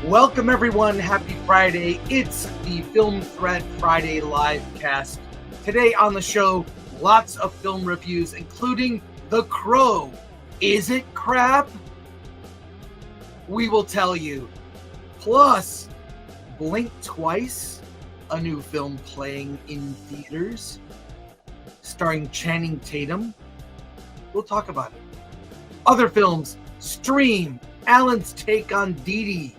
Welcome, everyone. Happy Friday. It's the Film Thread Friday Livecast. Today on the show, lots of film reviews, including The Crow. Is it crap? We will tell you. Plus, Blink Twice, a new film playing in theaters, starring Channing Tatum. We'll talk about it. Other films, Stream, Alan's take on Dìdi,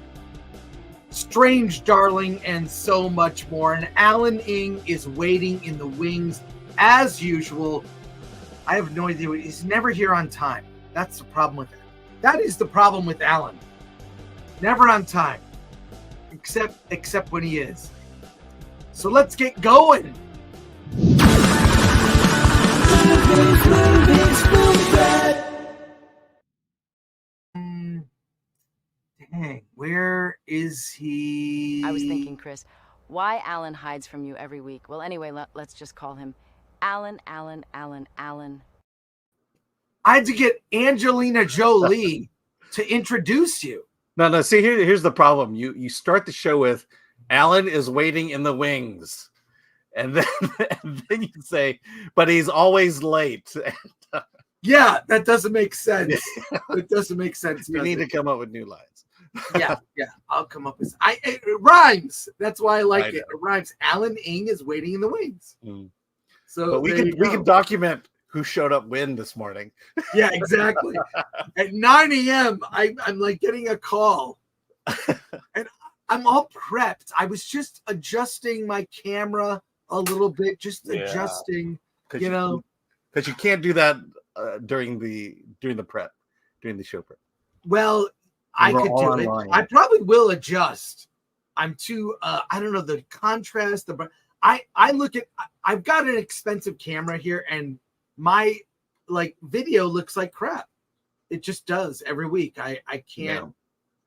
Strange Darling, and so much more. And Alan Ng is waiting in the wings as usual. I have no idea. He's never here on time. That's the problem with it. That is the problem with Alan. Never on time. Except when he is. So let's get going. Dang, where is he? I was thinking, Chris, why Alan hides from you every week. Well, anyway, let's just call him Alan. I had to get Angelina Jolie to introduce you. No. See, here's the problem. You start the show with Alan is waiting in the wings, and then you say, but he's always late. Yeah, that doesn't make sense. It doesn't make sense. You need to come up with new lines. yeah, I'll come up with it rhymes. That's why I like it. It rhymes. Alan Ng is waiting in the wings. So but we can document who showed up when this morning. Yeah, exactly. At 9 a.m., I'm like getting a call. And I'm all prepped. I was just adjusting my camera a little bit, adjusting, because you can't do that during the prep, during the show prep. Well, I could do it. I probably will adjust. I'm too I don't know, the contrast, I look at, I've got an expensive camera here and my video looks like crap. It just does every week. I can't.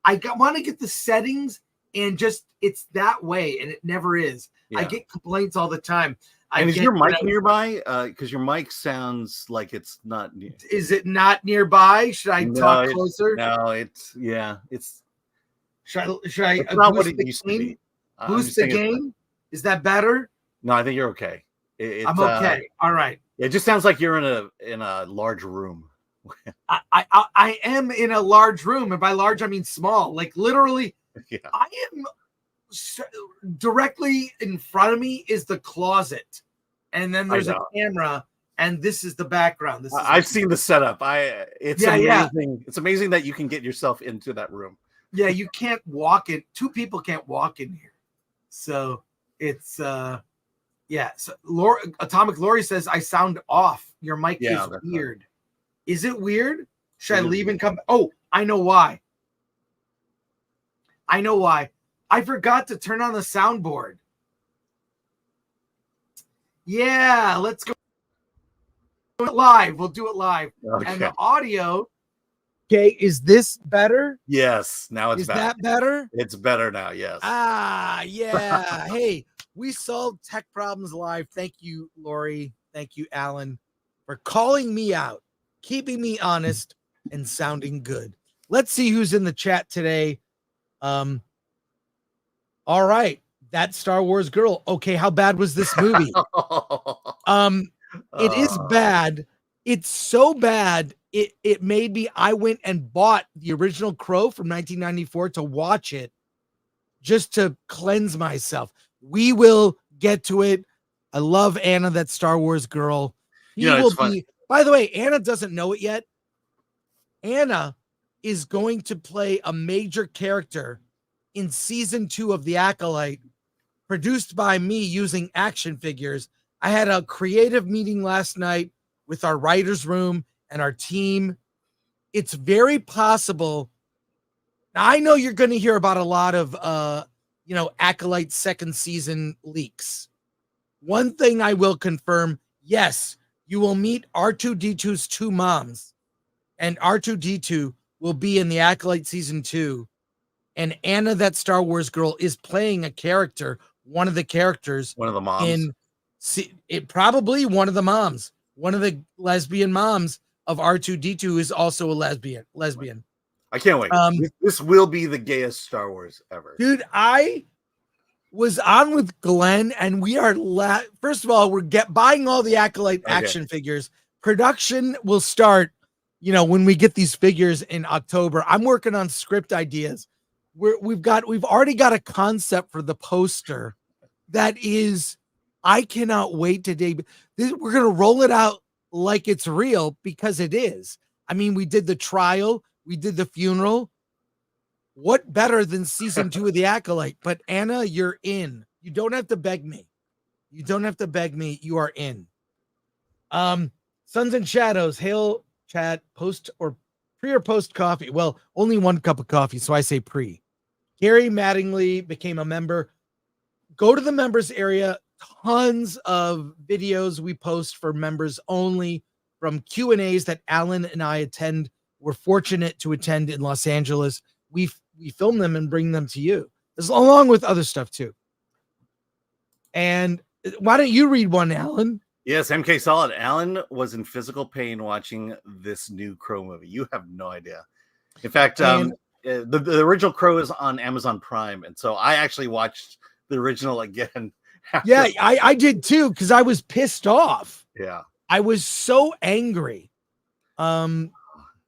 I want to get the settings and just it's that way and it never is. I get complaints all the time. And is your mic nearby? Because your mic sounds like it's not near. Is it not nearby? Should I talk closer? No, it's. Should I it's not what it used to be. Boost the gain? Is that better? No, I think you're okay. I'm okay. All right. It just sounds like you're in a large room. I am in a large room, and by large I mean small. Like literally, I am. Directly in front of me is the closet, and then there's a camera, and this is the background. I've seen the setup. It's amazing. Yeah. It's amazing that you can get yourself into that room. Yeah, you can't walk in. Two people can't walk in here, so it's So Atomic Lori says I sound off. Your mic is weird. Right. Is it weird? Should I leave and come? Oh, I know why. I forgot to turn on the soundboard. Yeah, let's go live. We'll do it live. Okay. And the audio. Okay, is this better? Yes, now it's better. Is that better? It's better now, yes. Yeah. Hey, we solved tech problems live. Thank you, Lori. Thank you, Alan, for calling me out, keeping me honest, and sounding good. Let's see who's in the chat today. All right, that Star Wars girl. Okay, how bad was this movie? It is bad. It's so bad. It made me. I went and bought the original Crow from 1994 to watch it, just to cleanse myself. We will get to it. I love Anna, that Star Wars girl. By the way, Anna doesn't know it yet. Anna is going to play a major character in season 2 of The Acolyte, produced by me using action figures. I had a creative meeting last night with our writer's room and our team. It's very possible. Now, I know you're going to hear about a lot of, Acolyte second season leaks. One thing I will confirm, yes, you will meet R2-D2's 2 moms, and R2-D2 will be in the Acolyte season 2. And Anna, that Star Wars girl, is playing a character, one of the characters. One of the moms. Probably one of the moms. One of the lesbian moms of R2-D2 is also a lesbian. I can't wait. This will be the gayest Star Wars ever. Dude, I was on with Glenn, and we are first of all, we're buying all the Acolyte action figures. Production will start, when we get these figures in October. I'm working on script ideas. We've already got a concept for the poster that is, I cannot wait today. We're gonna roll it out like it's real, because it is. I mean, we did the trial, we did the funeral. What better than season 2 of the Acolyte? But Anna, you're in. You don't have to beg me. You don't have to beg me. You are in. Suns and Shadows, hail chat, post or pre or post coffee. Well, only one cup of coffee, so I say pre. Gary Mattingly became a member. Go to the members area. Tons of videos we post for members only, from Q&As that Alan and I attend. We're fortunate to attend in Los Angeles. We film them and bring them to you, along with other stuff too. And why don't you read one, Alan? Yes, MK Solid. Alan was in physical pain watching this new Crow movie. You have no idea. In fact, the original Crow is on Amazon Prime, and so I actually watched the original again. Yeah, I did too, because I was pissed off. Yeah, I was so angry.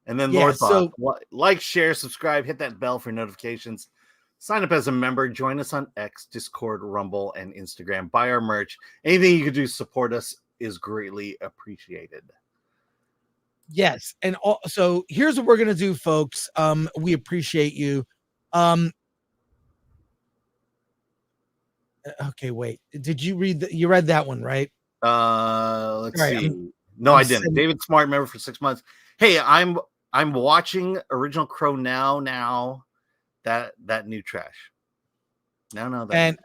And then Lord Thought, like, share, subscribe, hit that bell for notifications. Sign up as a member. Join us on X, Discord, Rumble, and Instagram. Buy our merch. Anything you can do to support us is greatly appreciated. Yes. And so here's what we're going to do, folks. We appreciate you. Okay, wait. Did you read you read that one, right? Let's see. No, I didn't. David Smart, member for 6 months. Hey, I'm watching Original Crow now. That new trash. No. And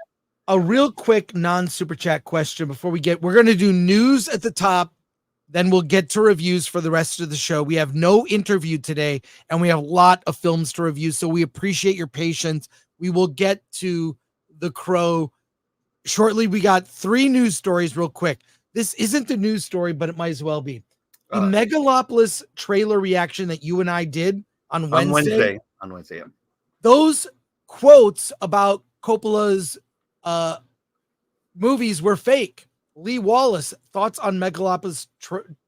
a real quick non-super chat question before we're going to do news at the top, then we'll get to reviews for the rest of the show. We have no interview today, and we have a lot of films to review, so we appreciate your patience. We will get to The Crow shortly. We got 3 news stories real quick. This isn't the news story, but it might as well be. The Megalopolis trailer reaction that you and I did on Wednesday. On Wednesday, yeah. Those quotes about Coppola's movies were fake. Lee Wallace, thoughts on Megalopolis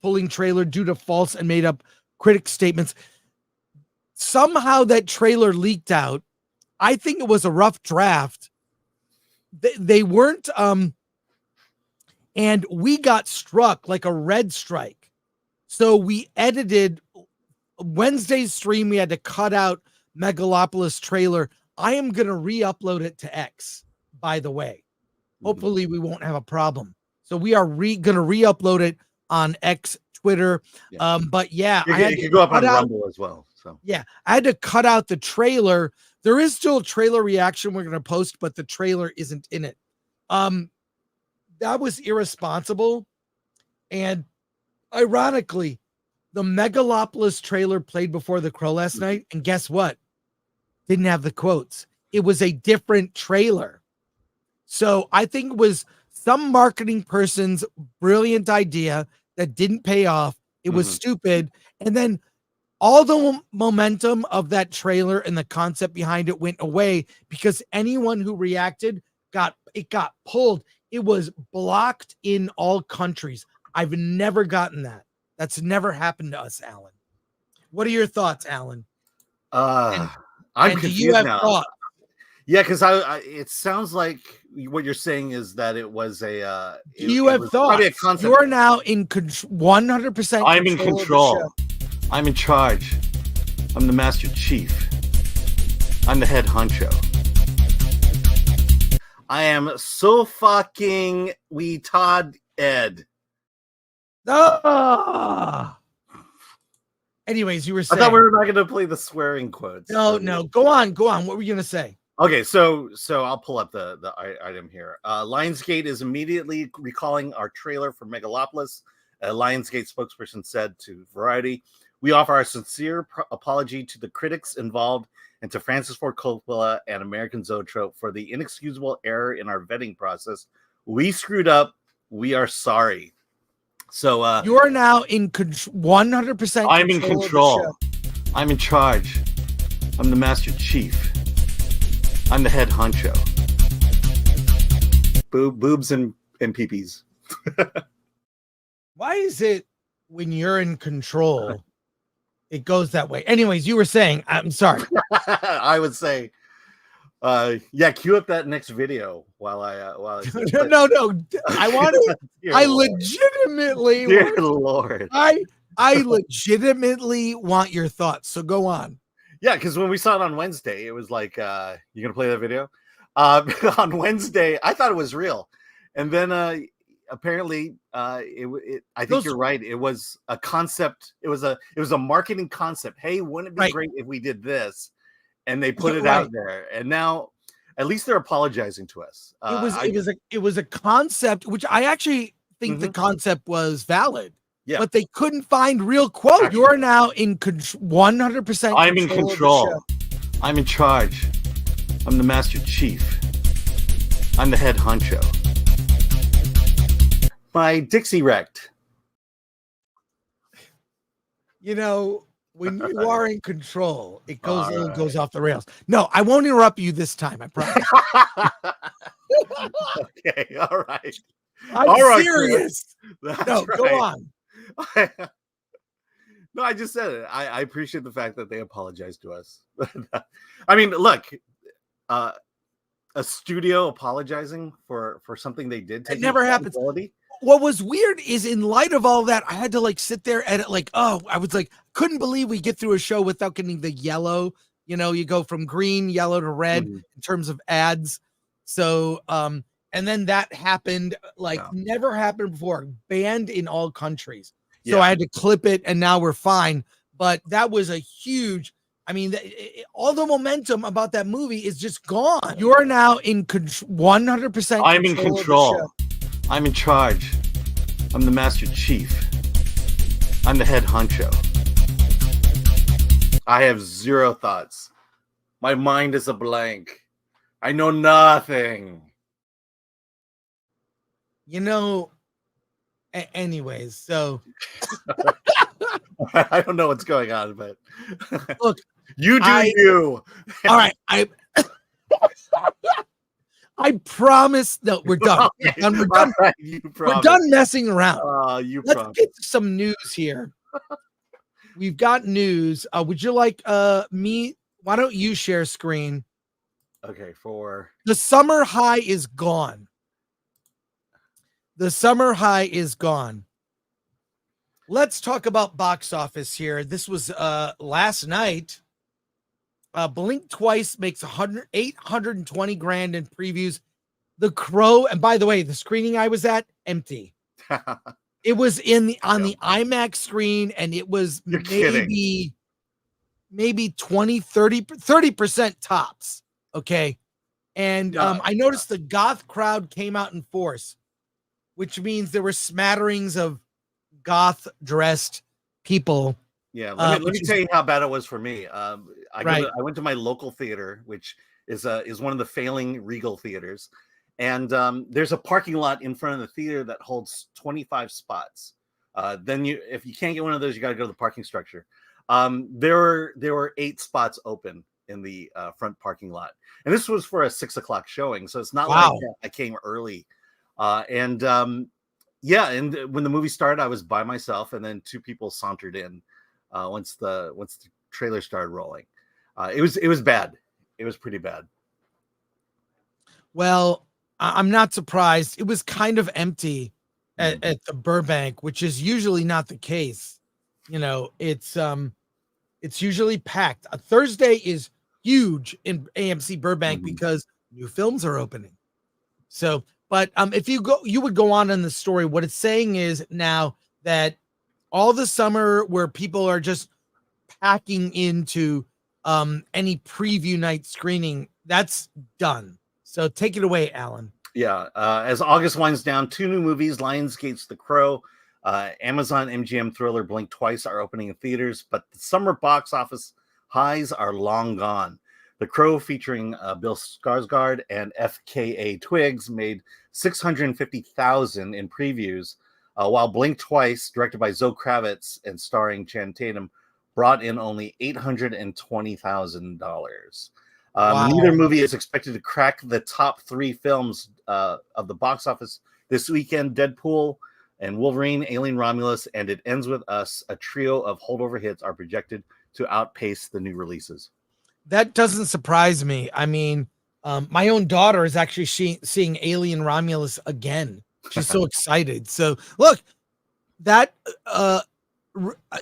pulling trailer due to false and made up critic statements. Somehow that trailer leaked out. I think it was a rough draft. They weren't, and we got struck like a red strike. So we edited Wednesday's stream. We had to cut out Megalopolis trailer. I am going to re-upload it to X, by the way. Hopefully we won't have a problem. So we are going to re-upload it on X, Twitter. Yeah. But yeah, you can go up on Rumble as well. So yeah, I had to cut out the trailer. There is still a trailer reaction we're going to post, but the trailer isn't in it. That was irresponsible. And ironically, the Megalopolis trailer played before The Crow last night, and guess what? Didn't have the quotes. It was a different trailer. So I think it was some marketing person's brilliant idea that didn't pay off. It was stupid. And then all the momentum of that trailer and the concept behind it went away because anyone who reacted got pulled. It was blocked in all countries. I've never gotten that. That's never happened to us, Alan. What are your thoughts, Alan? I'm confused do you have now. thoughts? Yeah, because it sounds like what you're saying is that it was a. You have thoughts. You are now in 100%. I'm in control. I'm in charge. I'm the Master Chief. I'm the head honcho. I am so fucking Todd Ed. Ah. Anyways, you were saying. I thought we were not going to play the swearing quotes. No. Go on. What were you going to say? Okay, so I'll pull up the item here. Lionsgate is immediately recalling our trailer for Megalopolis. A Lionsgate spokesperson said to Variety, "We offer our sincere apology to the critics involved and to Francis Ford Coppola and American Zoetrope for the inexcusable error in our vetting process. We screwed up. We are sorry." So you are now in 100%. I'm in control. I'm in charge. I'm the Master Chief. I'm the head honcho. Boobs and peepees. Why is it when you're in control, it goes that way? Anyways, you were saying, I'm sorry. I would say, yeah, cue up that next video while I no. I want to. I legitimately, dear Lord, I legitimately want your thoughts. So go on. Yeah, because when we saw it on Wednesday, it was like, you gonna play that video? On Wednesday, I thought it was real, and then apparently, I think you're right. It was a concept. It was a marketing concept. Hey, wouldn't it be great if we did this? And they put it out there, and now at least they're apologizing to us. It was a concept, which I actually think the concept was valid. Yeah, but they couldn't find real quotes. Actually, you're now in 100%. I'm in control. I'm in charge. I'm the Master Chief. I'm the head honcho. My Dixie wrecked. You know, when you are in control, it goes off the rails. No, I won't interrupt you this time. I promise. Okay, all right. I'm serious. No, go on. No, I just said it. I appreciate the fact that they apologized to us. I mean, look, a studio apologizing for something they did. It never happens. What was weird is, in light of all that, I had to sit there and I was couldn't believe we get through a show without getting the yellow. You know, you go from green, yellow to red in terms of ads. So, and then that happened never happened before, banned in all countries. So I had to clip it, and now we're fine. But that was a huge. I mean, all the momentum about that movie is just gone. You are now in 100%. I'm in control. I'm in charge. I'm the Master Chief. I'm the head honcho. I have zero thoughts. My mind is a blank. I know nothing. You know, anyways, so I don't know what's going on, but look, you do you. All right, I promise. No, we're done. We're done. Right, we're done messing around. Let's promise. get to some news here. We've got news. Would you like me? Why don't you share screen? Okay, for the summer high is gone. The summer high is gone. Let's talk about box office here. This was last night. Blink Twice makes 820 grand in previews. The Crow, and by the way, the screening I was at, empty. It was on the IMAX screen, and it was maybe 30% tops. Okay. And I noticed the goth crowd came out in force, which means there were smatterings of goth dressed people. Yeah, let me tell you how bad it was for me. I went to my local theater, which is one of the failing Regal theaters, and there's a parking lot in front of the theater that holds 25 spots. Then if you can't get one of those, you got to go to the parking structure. There were 8 spots open in the front parking lot, and this was for a 6 o'clock showing, so it's not like I came early. And when the movie started, I was by myself, and then 2 people sauntered in. Once the trailer started rolling, it was bad. It was pretty bad. Well, I'm not surprised. It was kind of empty at the Burbank, which is usually not the case. You know, it's usually packed. A Thursday is huge in AMC Burbank because new films are opening. So, but if you would go on in the story. What it's saying is now that all the summer where people are just packing into any preview night screening, that's done. So take it away, Alan. Yeah. As August winds down, 2 new movies, Lionsgate's The Crow, Amazon MGM thriller Blink Twice are opening in theaters, but the summer box office highs are long gone. The Crow, featuring Bill Skarsgård and FKA Twigs, made $650,000 in previews, while Blink Twice, directed by Zoe Kravitz and starring Channing Tatum, brought in only $820,000. Wow. Neither movie is expected to crack the top 3 films of the box office this weekend. Deadpool and Wolverine, Alien Romulus, and It Ends With Us, a trio of holdover hits, are projected to outpace the new releases. That doesn't surprise me. I mean, my own daughter is actually seeing Alien Romulus again. She's so excited. So look, that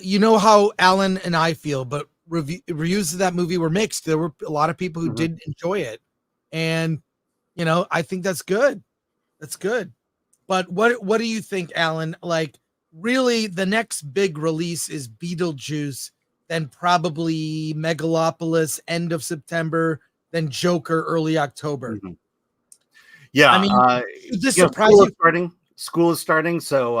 you know how Alan and I feel, but reviews of that movie were mixed. There were a lot of people who did enjoy it, and you know, I think that's good. That's good. But what do you think, Alan? Like, really, the next big release is Beetlejuice, then probably Megalopolis end of September, then Joker early October. Yeah, I mean, this surprise school you? is starting. School is starting, so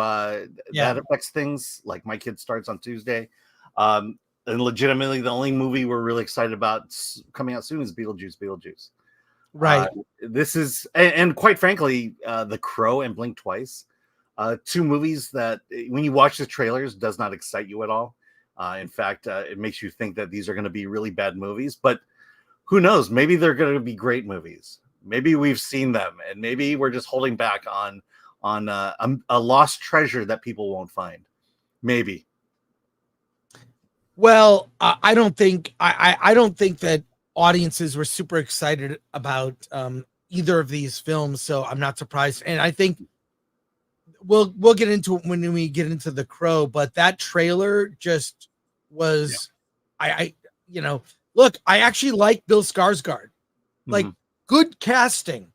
Yeah. that affects things. Like my kid starts on Tuesday, and legitimately, the only movie we're really excited about coming out soon is Beetlejuice. Right. This is, and quite frankly, The Crow and Blink Twice, 2 movies that, when you watch the trailers, does not excite you at all. In fact, it makes you think that these are going to be really bad movies. But who knows? Maybe they're going to be great movies. Maybe we've seen them, and maybe we're just holding back on a lost treasure that people won't find. Maybe. Well, I don't think I don't think that audiences were super excited about either of these films, so I'm not surprised. And I think we'll get into it when we get into The Crow, but that trailer just was I you know, look, I actually like Bill Skarsgård. Like, good casting,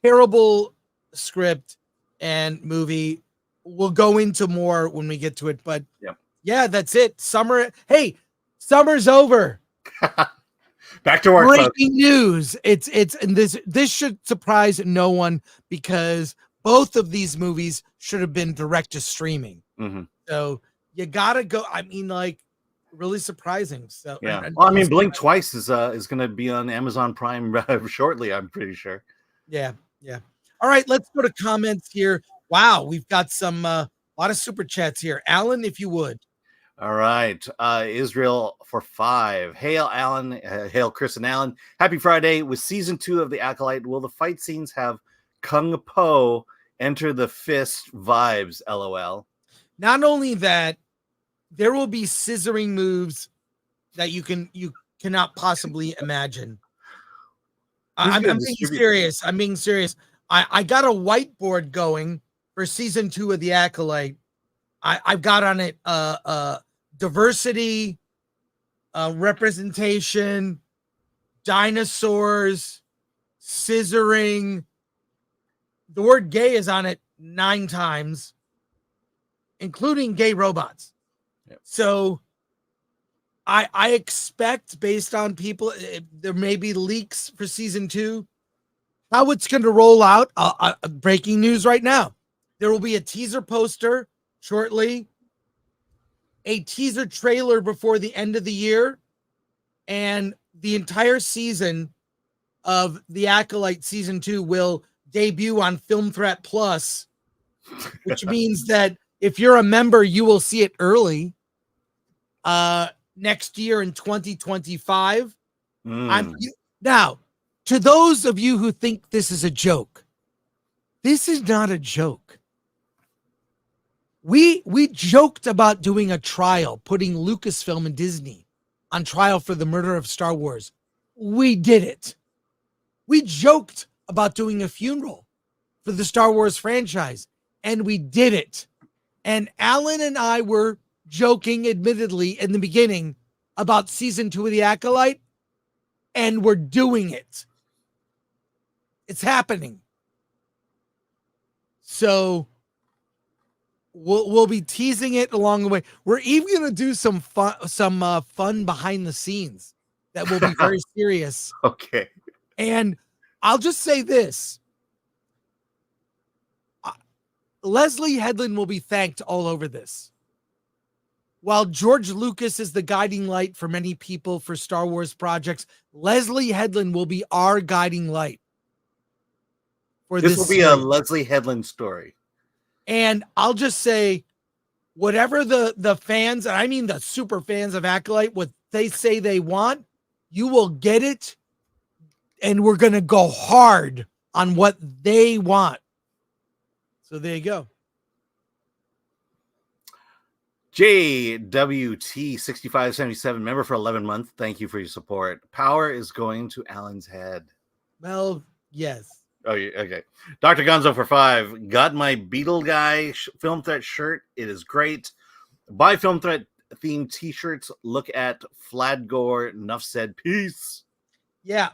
terrible script and movie. We'll go into more when we get to it, but yeah, that's it. Summer. Hey, summer's over. Back to work. Breaking news. It's and this should surprise no one because both of these movies should have been direct to streaming. So you gotta go. I mean, like, really surprising. So yeah. Well, I mean, Blink Twice is going to be on Amazon Prime shortly, I'm pretty sure. Yeah. All right, let's go to comments here. Wow, we've got some lot of super chats here. Alan, if you would. All right. Israel for 5. Hail, Alan. Hail, Chris and Alan. Happy Friday. With season 2 of The Acolyte, will the fight scenes have Kung Po enter the fist vibes? LOL. Not only that, there will be scissoring moves that you cannot possibly imagine. I'm being serious. I'm being serious. I got a whiteboard going for season 2 of The Acolyte. I've got on it diversity, representation, dinosaurs, scissoring. The word gay is on it 9 times, including gay robots. So I expect, based on people, there may be leaks for season 2. How it's going to roll out, breaking news right now. There will be a teaser poster shortly, a teaser trailer before the end of the year, and the entire season of The Acolyte season 2 will debut on Film Threat Plus, which means that if you're a member, you will see it early next year in 2025. Now, to those of you who think this is a joke, this is not a joke. We joked about doing a trial, putting Lucasfilm and Disney on trial for the murder of Star Wars. We did it. We joked about doing a funeral for the Star Wars franchise, and we did it. And Alan and I were joking, admittedly, in the beginning about season 2 of The Acolyte, and we're doing it. It's happening. So we'll be teasing it along the way. We're even going to do some fun behind the scenes that will be very serious. Okay. And I'll just say this. Leslie Headland will be thanked all over this. While George Lucas is the guiding light for many people for Star Wars projects, Leslie Headland will be our guiding light. For this will be a Leslie Headland story. And I'll just say, whatever the fans, and I mean the super fans of Acolyte, what they say they want, you will get it. And we're going to go hard on what they want. So there you go. JWT6577, member for 11 months. Thank you for your support. Power is going to Alan's head. Well, yes. Oh, okay. Dr. Gonzo for 5. Got my Beetle Guy Film Threat shirt. It is great. Buy Film Threat themed t-shirts. Look at Flad Gore. Enough said. Peace. Yeah,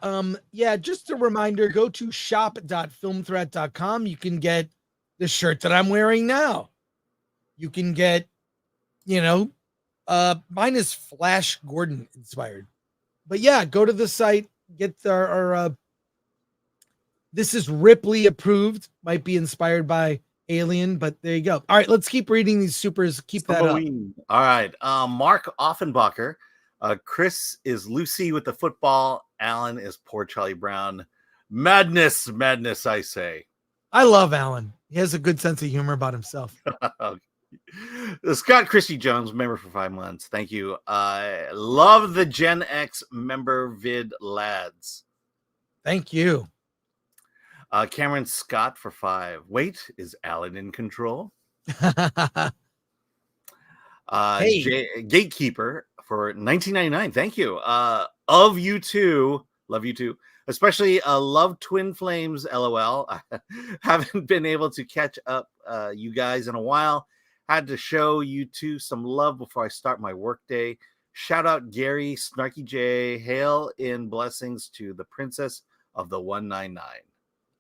just a reminder, go to shop.filmthreat.com. You can get the shirt that I'm wearing now. You can get, mine is Flash Gordon inspired. But yeah, go to the site, get our this is Ripley approved, might be inspired by Alien, but there you go. All right, let's keep reading these supers. Keep that up. All right. Mark Offenbacher. Chris is Lucy with the football. Alan is poor Charlie Brown. Madness, I say. I love Alan. He has a good sense of humor about himself. Scott Christy Jones, member for 5 months. Thank you. Love the Gen X member vid lads. Thank you. Cameron Scott for 5. Wait, is Alan in control? Hey. Gatekeeper for $19.99. Thank you. Of you two, love you too. Especially love Twin Flames. LOL. I haven't been able to catch up you guys in a while. Had to show you two some love before I start my workday. Shout out Gary, Snarky J. Hail in blessings to the Princess of the 199.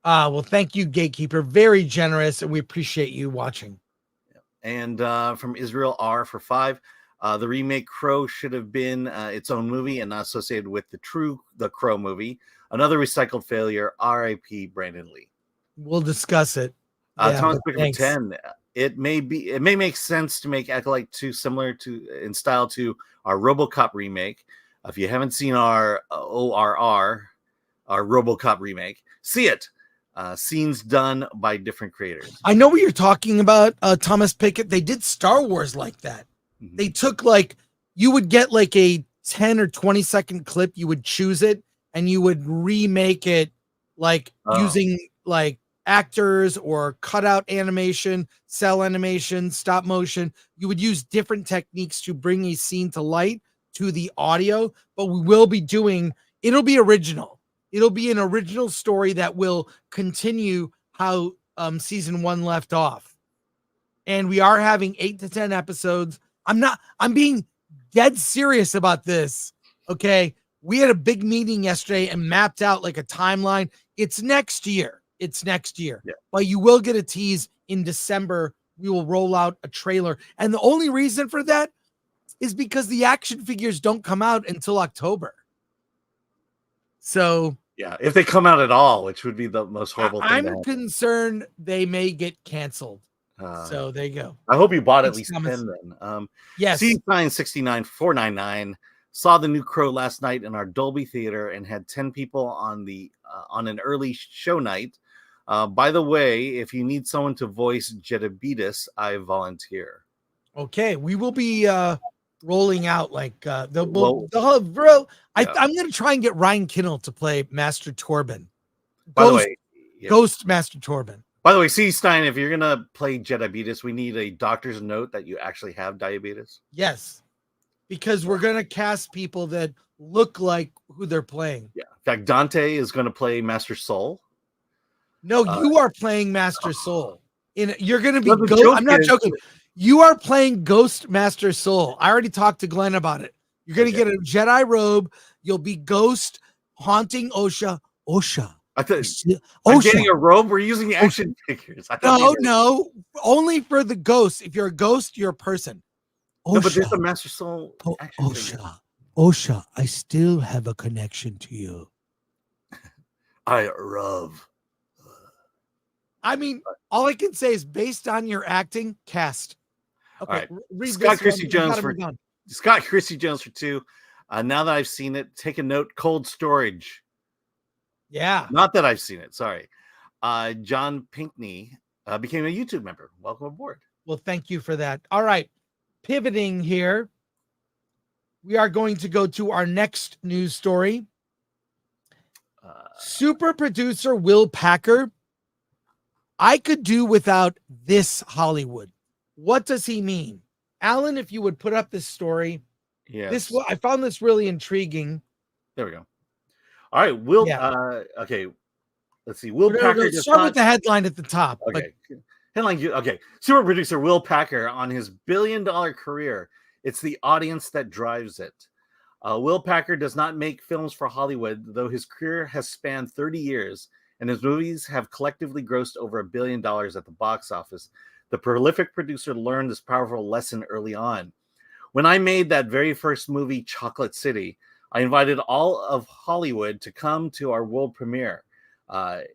Well, thank you, Gatekeeper. Very generous, and we appreciate you watching. And from Israel R for 5. The remake Crow should have been its own movie and not associated with the Crow movie. Another recycled failure. R.I.P. Brandon Lee. We'll discuss it. Thomas Pickett for 10. It may make sense to make Acolyte 2 similar to in style to our RoboCop remake. If you haven't seen our ORR, our RoboCop remake, see it. Scenes done by different creators. I know what you're talking about, Thomas Pickett. They did Star Wars like that. Mm-hmm. They took you would get a 10 or 20 second clip. You would choose it and you would remake it using actors or cutout animation, cell animation, stop motion. You would use different techniques to bring a scene to light to the audio, but we will be it'll be original. It'll be an original story that will continue how season 1 left off. And we are having 8 to 10 episodes. I'm being dead serious about this. Okay. We had a big meeting yesterday and mapped out a timeline. It's next year. Yeah. But you will get a tease in December. We will roll out a trailer. And the only reason for that is because the action figures don't come out until October. So yeah, if they come out at all, which would be the most horrible thing. I'm concerned they may get canceled. So there you go. I hope you bought at least 10 then. Yes. C969 499 saw the new Crow last night in our Dolby Theater and had 10 people on an early show night. By the way, if you need someone to voice Jedibetus, I volunteer. Okay, we will be rolling out they'll have bro. Yeah. I'm going to try and get Ryan Kinnell to play Master Torben. By the way, Ghost Master Torben. By the way, C. Stein, if you're going to play Jedibetus, we need a doctor's note that you actually have diabetes. Yes, because we're going to cast people that look like who they're playing. Yeah. In fact, Dante is going to play Master Soul. No, you are playing Master Soul. You're going to be Ghost. I'm not joking. You are playing Ghost Master Soul. I already talked to Glenn about it. You're going to get a Jedi robe. You'll be Ghost haunting Osha. I thought I'm getting a robe. We're using action figures. No, only for the ghost. If you're a ghost, you're a person. No, but there's a Master Soul. Osha, I still have a connection to you. I love. I mean, all I can say is based on your acting, cast. Okay, right. Scott Christy Jones for 2. Now that I've seen it, take a note. Cold Storage. Yeah. Not that I've seen it. Sorry. John Pinkney became a YouTube member. Welcome aboard. Well, thank you for that. All right. Pivoting here. We are going to go to our next news story. Super producer Will Packer. I could do without this Hollywood. What does he mean? Alan, if you would put up this story. Yes. I found this really intriguing. There we go. All right. Will, okay. Let's see. Will Packer start with the headline at the top. Okay. Headline. Okay. Super producer Will Packer on his billion-dollar career. It's the audience that drives it. Will Packer does not make films for Hollywood, though his career has spanned 30 years, and his movies have collectively grossed over $1 billion at the box office. The prolific producer learned this powerful lesson early on. When I made that very first movie, Chocolate City, I invited all of Hollywood to come to our world premiere.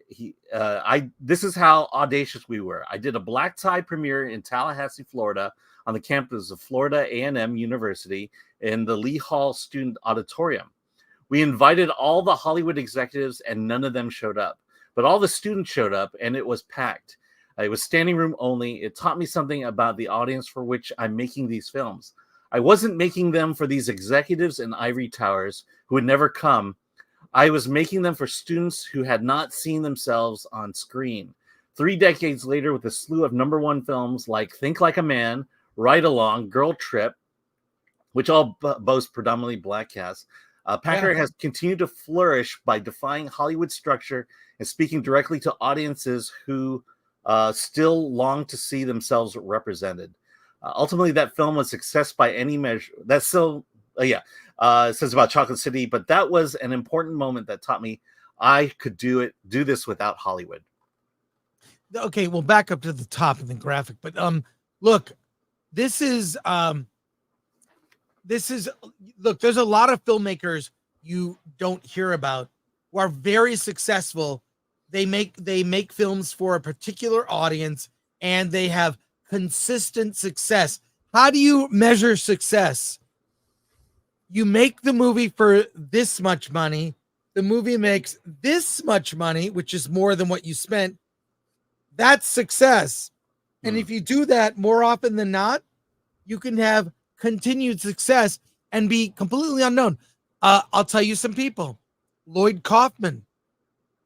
This is how audacious we were. I did a black tie premiere in Tallahassee, Florida, on the campus of Florida A&M University in the Lee Hall Student Auditorium. We invited all the Hollywood executives and none of them showed up, but all the students showed up and it was packed. It was standing room only. It taught me something about the audience for which I'm making these films. I wasn't making them for these executives in ivory towers who would never come. I was making them for students who had not seen themselves on screen. 3 decades later, with a slew of #1 films like Think Like a Man, Ride Along, Girl Trip, which all boast predominantly black casts, Packer has continued to flourish by defying Hollywood structure and speaking directly to audiences who still long to see themselves represented. Ultimately, that film was a success by any measure. That's still, it says about Chocolate City, but that was an important moment that taught me I could do this without Hollywood. Okay, we'll back up to the top of the graphic, but look, there's a lot of filmmakers you don't hear about who are very successful. They make films for a particular audience and they have consistent success. How do you measure success? You make the movie for this much money. The movie makes this much money, which is more than what you spent. That's success. And if you do that more often than not, you can have continued success and be completely unknown. I'll tell you some people. Lloyd Kaufman,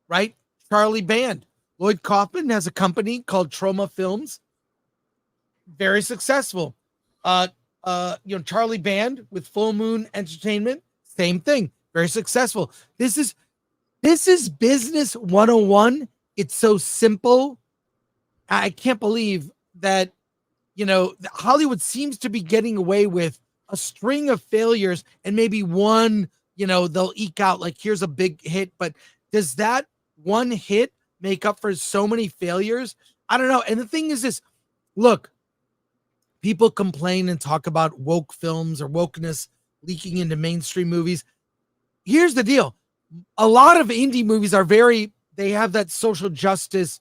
right? Charlie Band. Lloyd Kaufman has a company called Troma Films. Very successful. Charlie Band with Full Moon Entertainment, same thing. Very successful. This is business 101. It's so simple. I can't believe that, Hollywood seems to be getting away with a string of failures and maybe one, they'll eke out like, here's a big hit. But does that one hit make up for so many failures? I don't know. And the thing is this, look, people complain and talk about woke films or wokeness leaking into mainstream movies. Here's the deal. A lot of indie movies they have that social justice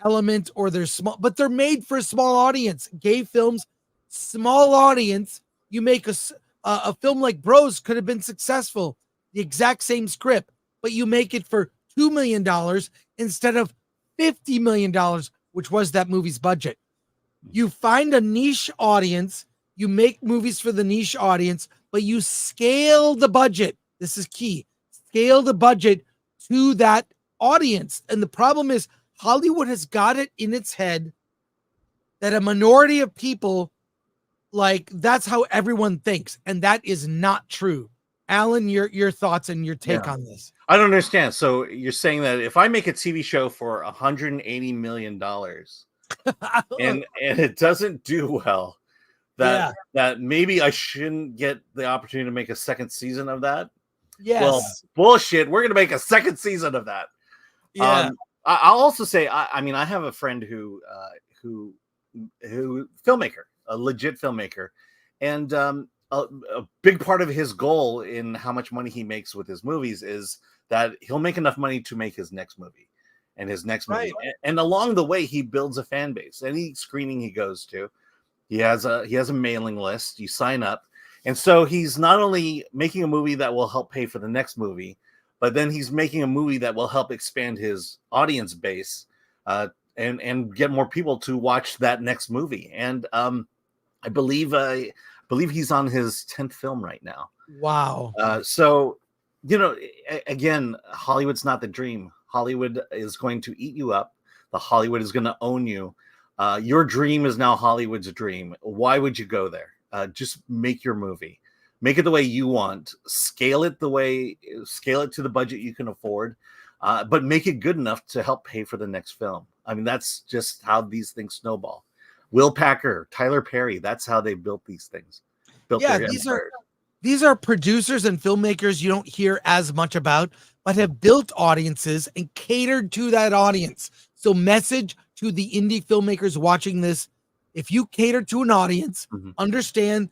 element, or they're small, but they're made for a small audience. Gay films, small audience. You make a film like Bros could have been successful, the exact same script, but you make it for $2 million instead of $50 million, which was that movie's budget. You find a niche audience, you make movies for the niche audience, but you scale the budget. This is key. Scale the budget to that audience. And the problem is Hollywood has got it in its head that a minority of people, like, that's how everyone thinks. And that is not true. Alan, your thoughts and your take on this. I don't understand. So you're saying that if I make a TV show for $180 million and it doesn't do well, that maybe I shouldn't get the opportunity to make a second season of that? Yes. Well, bullshit. We're going to make a second season of that. Yeah. I'll also say, I have a friend who filmmaker, a legit filmmaker, and a big part of his goal in how much money he makes with his movies is that he'll make enough money to make his next movie and his next movie. And along the way, he builds a fan base. Any screening he goes to, he has a mailing list. You sign up. And so he's not only making a movie that will help pay for the next movie, but then he's making a movie that will help expand his audience base and get more people to watch that next movie. And I believe he's on his 10th film right now. Wow. So, again, Hollywood's not the dream. Hollywood is going to eat you up. The Hollywood is going to own you. Your dream is now Hollywood's dream. Why would you go there? Just make your movie. Make it the way you want. Scale it to the budget you can afford, but make it good enough to help pay for the next film. I mean, that's just how these things snowball. Will Packer, Tyler Perry, that's how they built these things. These are producers and filmmakers you don't hear as much about, but have built audiences and catered to that audience. So message to the indie filmmakers watching this: if you cater to an audience, understand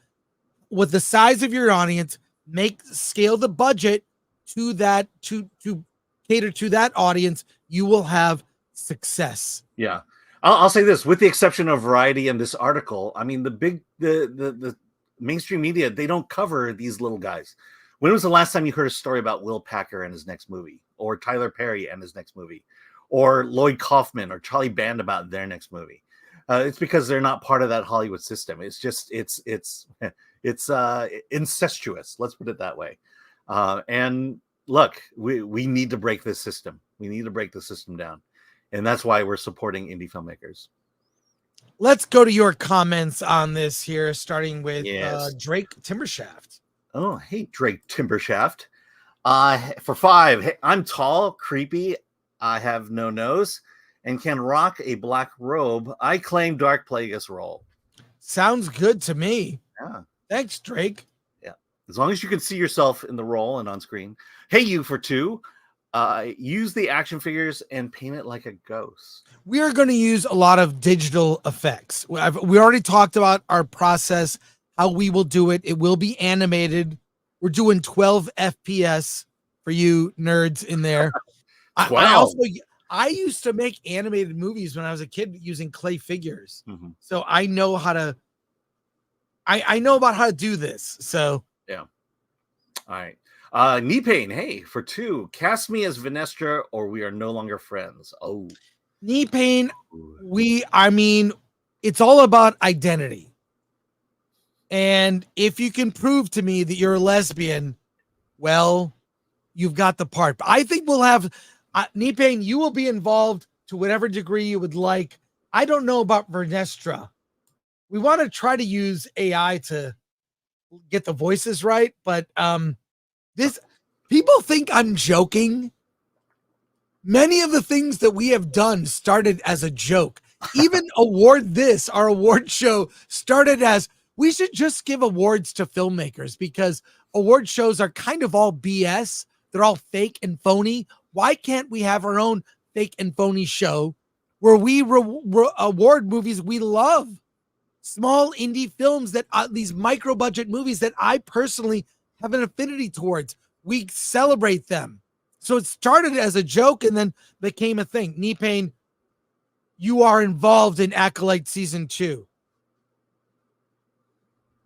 what the size of your audience, scale the budget to that, to cater to that audience, you will have success. Yeah. I'll say this, with the exception of Variety and this article, I mean, the mainstream media, they don't cover these little guys. When was the last time you heard a story about Will Packer and his next movie, or Tyler Perry and his next movie, or Lloyd Kaufman or Charlie Band about their next movie? It's because they're not part of that Hollywood system. It's just it's incestuous. Let's put it that way. And look, we need to break this system. We need to break the system down. And that's why we're supporting indie filmmakers. Let's go to your comments on this here, starting with Drake Timbershaft. Oh, hey, Drake Timbershaft. For 5, hey, I'm tall, creepy, I have no nose, and can rock a black robe. I claim Dark Plagueis role. Sounds good to me. Yeah. Thanks, Drake. Yeah. As long as you can see yourself in the role and on screen. Hey, you for 2. Use the action figures and paint it like a ghost. We are going to use a lot of digital effects. We already talked about our process, how we will do it. It will be animated. We're doing 12 FPS for you nerds in there. 12. I used to make animated movies when I was a kid using clay figures. Mm-hmm. So I know how to, I know about how to do this. So yeah. All right. Knee pain. Hey, for 2, cast me as Vanestra or we are no longer friends. Oh, knee pain. It's all about identity. And if you can prove to me that you're a lesbian, well, you've got the part. But I think we'll have knee pain. You will be involved to whatever degree you would like. I don't know about Vanestra. We want to try to use AI to get the voices right, but this, people think I'm joking. Many of the things that we have done started as a joke. Even our award show started as, we should just give awards to filmmakers because award shows are kind of all BS. They're all fake and phony. Why can't we have our own fake and phony show where we award movies we love? Small indie films that these micro budget movies that I personally have an affinity towards. We celebrate them. So it started as a joke and then became a thing. Knee pain, you are involved in Acolyte Season 2.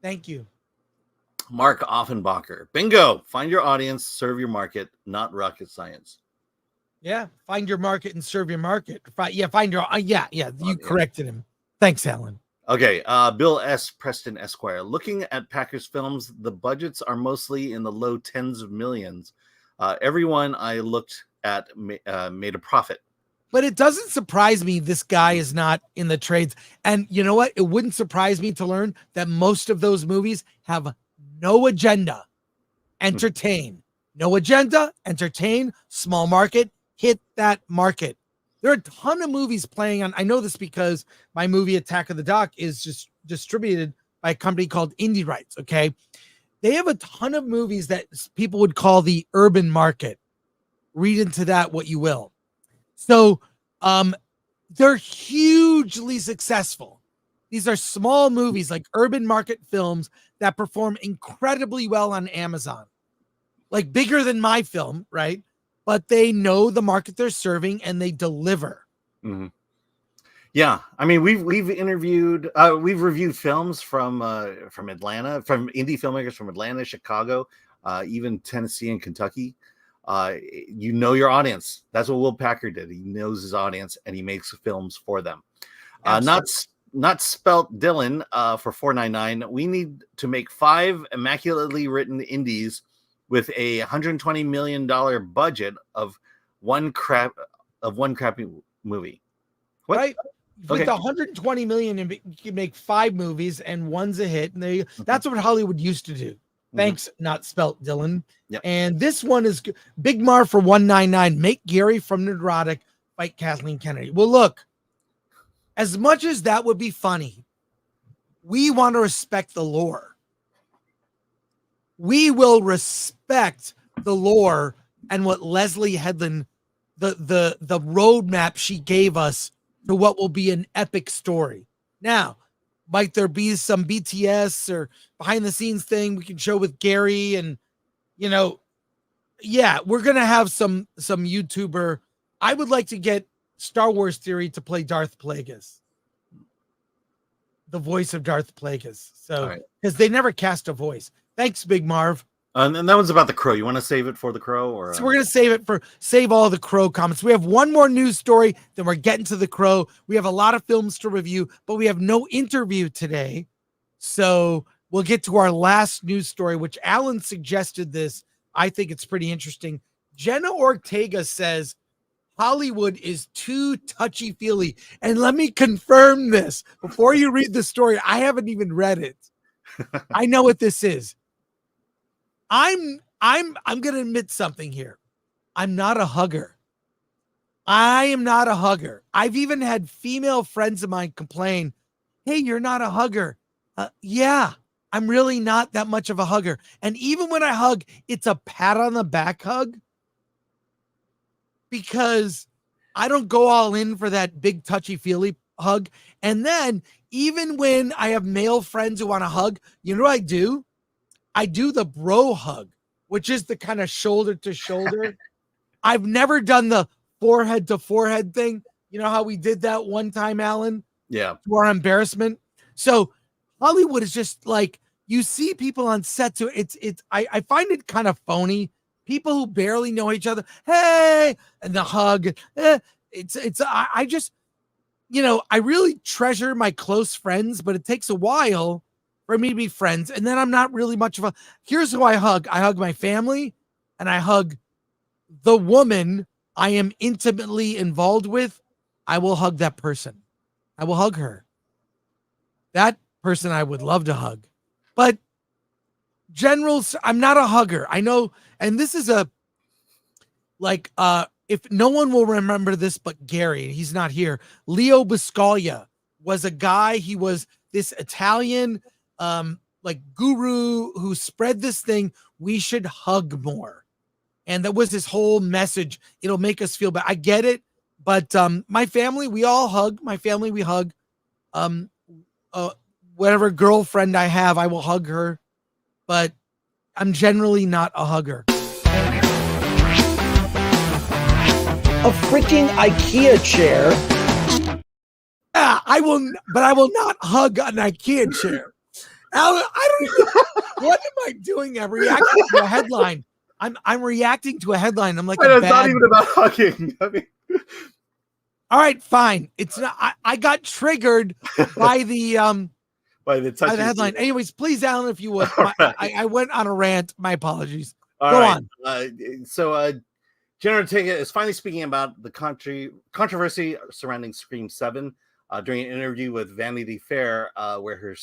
Thank you. Mark Offenbacher. Bingo. Find your audience, serve your market, not rocket science. Yeah. Find your market and serve your market. Find your, you corrected him. Thanks, Alan. Okay, Bill S. Preston Esquire. Looking at Packers films, the budgets are mostly in the low tens of millions. Everyone I looked at made a profit. But it doesn't surprise me this guy is not in the trades. And you know what? It wouldn't surprise me to learn that most of those movies have no agenda. Entertain. No agenda, entertain, small market, hit that market. There are a ton of movies playing on. I know this because my movie Attack of the Dock is just distributed by a company called Indie Rights. Okay. They have a ton of movies that people would call the urban market. Read into that what you will. So they're hugely successful. These are small movies like urban market films that perform incredibly well on Amazon. Like bigger than my film, right? But they know the market they're serving and they deliver. Mm-hmm. Yeah, I mean, we've reviewed films from Atlanta, from indie filmmakers from Atlanta, Chicago, even Tennessee and Kentucky. You know your audience. That's what Will Packer did. He knows his audience, and he makes films for them. Not spelt Dylan for $4.99. We need to make 5 immaculately written indies with a $120 million budget of one crappy movie. What? Right? With the 120 million, you can make 5 movies, and one's a hit. And that's what Hollywood used to do. Thanks, not spelt Dylan. Yep. And this one is Big Mar for $1.99. Make Gary from Neurotic fight Kathleen Kennedy. Well, look, as much as that would be funny, we want to respect the lore. We will respect the lore and what Leslie Headland, the roadmap she gave us to what will be an epic story. Now, might there be some BTS or behind the scenes thing we can show with Gary? And, we're going to have some YouTuber. I would like to get Star Wars Theory to play Darth Plagueis, the voice of Darth Plagueis. So, because they never cast a voice. Thanks, Big Marv. And that one's about the Crow. You want to save it for the Crow, or so we're gonna save all the Crow comments. We have one more news story, then we're getting to the Crow. We have a lot of films to review, but we have no interview today, so we'll get to our last news story, which Alan suggested this. I think it's pretty interesting. Jenna Ortega says Hollywood is too touchy-feely, and let me confirm this before you read the story. I haven't even read it. I know what this is. I'm going to admit something here. I'm not a hugger. I am not a hugger. I've even had female friends of mine complain, "Hey, you're not a hugger." Yeah, I'm really not that much of a hugger. And even when I hug, it's a pat on the back hug, because I don't go all in for that big touchy-feely hug. And then even when I have male friends who want to hug, you know what I do? I do the bro hug, which is the kind of shoulder to shoulder. I've never done the forehead to forehead thing. You know how we did that one time, Alan? Yeah. To our embarrassment. So Hollywood is just like, you see people on set too. I find it kind of phony. People who barely know each other, hey, and the hug. I just, I really treasure my close friends, but it takes a while for me to be friends. And then I'm not really much of a, here's who I hug. I hug my family, and I hug the woman I am intimately involved with. I will hug that person. I will hug her. That person I would love to hug. But generals, I'm not a hugger. I know, and this is if no one will remember this but Gary, he's not here. Leo Buscaglia was a guy, he was this Italian guru who spread this thing, we should hug more. And that was his whole message. It'll make us feel better. I get it, but my family, we all hug. My family, we hug. Whatever girlfriend I have, I will hug her. But I'm generally not a hugger. A freaking IKEA chair. Yeah, I will not hug an IKEA chair. Alan, I don't even, what am I doing? I'm reacting to a headline. I'm reacting to a headline. I'm like, it's not even about hugging. I mean, all right, fine. It's not. I got triggered by the headline. Anyways, please, Alan, if you would. I went on a rant. My apologies. Go on. Jenna Ortega is finally speaking about the controversy surrounding Scream 7 during an interview with Vanity Fair, where her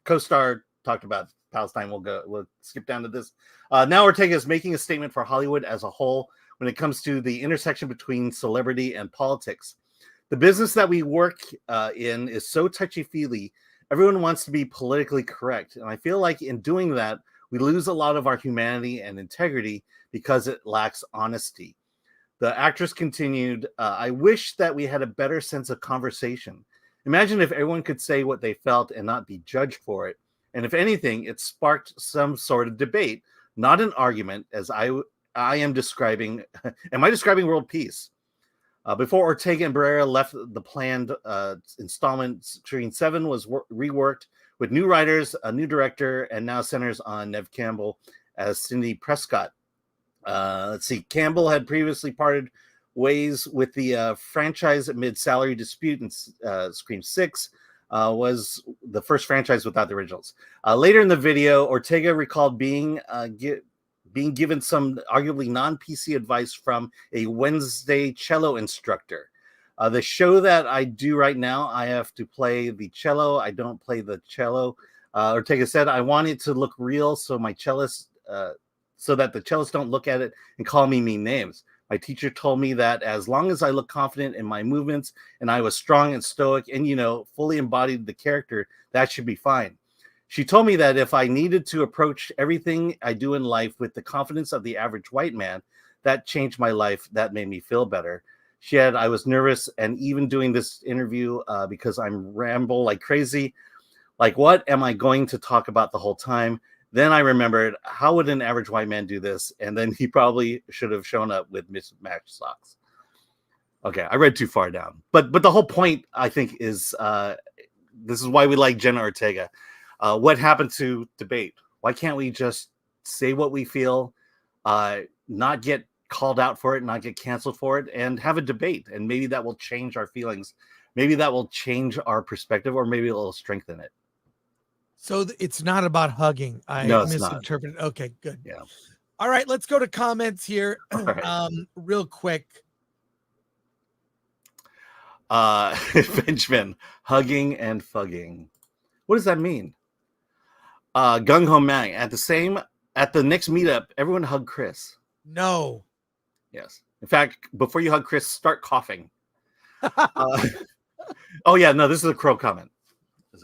co-star talked about Palestine. We'll skip down to this. Now Ortega is making a statement for Hollywood as a whole when it comes to the intersection between celebrity and politics. The business that we work in is so touchy-feely. Everyone wants to be politically correct. And I feel like in doing that, we lose a lot of our humanity and integrity because it lacks honesty. The actress continued, I wish that we had a better sense of conversation. Imagine if everyone could say what they felt and not be judged for it. And if anything, it sparked some sort of debate, not an argument, as I am describing. Am I describing world peace? Before Ortega and Barrera left, the planned installment, Scream 7 was reworked with new writers, a new director, and now centers on Neve Campbell as Cindy Prescott. Let's see. Campbell had previously parted ways with the franchise amid salary dispute, and Scream 6 was the first franchise without the originals. Later in the video, Ortega recalled being given some arguably non-PC advice from a Wednesday cello instructor. The show that I do right now, I have to play the cello. I don't play the cello. Ortega said, I want it to look real, so my cellist, so that the cellists don't look at it and call me mean names. My teacher told me that as long as I look confident in my movements and I was strong and stoic and, fully embodied the character, that should be fine. She told me that if I needed to approach everything I do in life with the confidence of the average white man, that changed my life. That made me feel better. She had, I was nervous, and even doing this interview because I'm ramble like crazy. Like, what am I going to talk about the whole time? Then I remembered, how would an average white man do this? And then he probably should have shown up with mismatched socks. Okay, I read too far down. But the whole point, I think, is this is why we like Jenna Ortega. What happened to debate? Why can't we just say what we feel, not get called out for it, not get canceled for it, and have a debate? And maybe that will change our feelings. Maybe that will change our perspective, or maybe it will strengthen it. So it's not about hugging. I misinterpreted. Okay, good. Yeah. All right, let's go to comments here. Right. Real quick. Benjamin, hugging and fugging. What does that mean? Gung Ho Mang, at the next meetup, everyone hug Chris. No. Yes. In fact, before you hug Chris, start coughing. Oh yeah, no, this is a crow comment.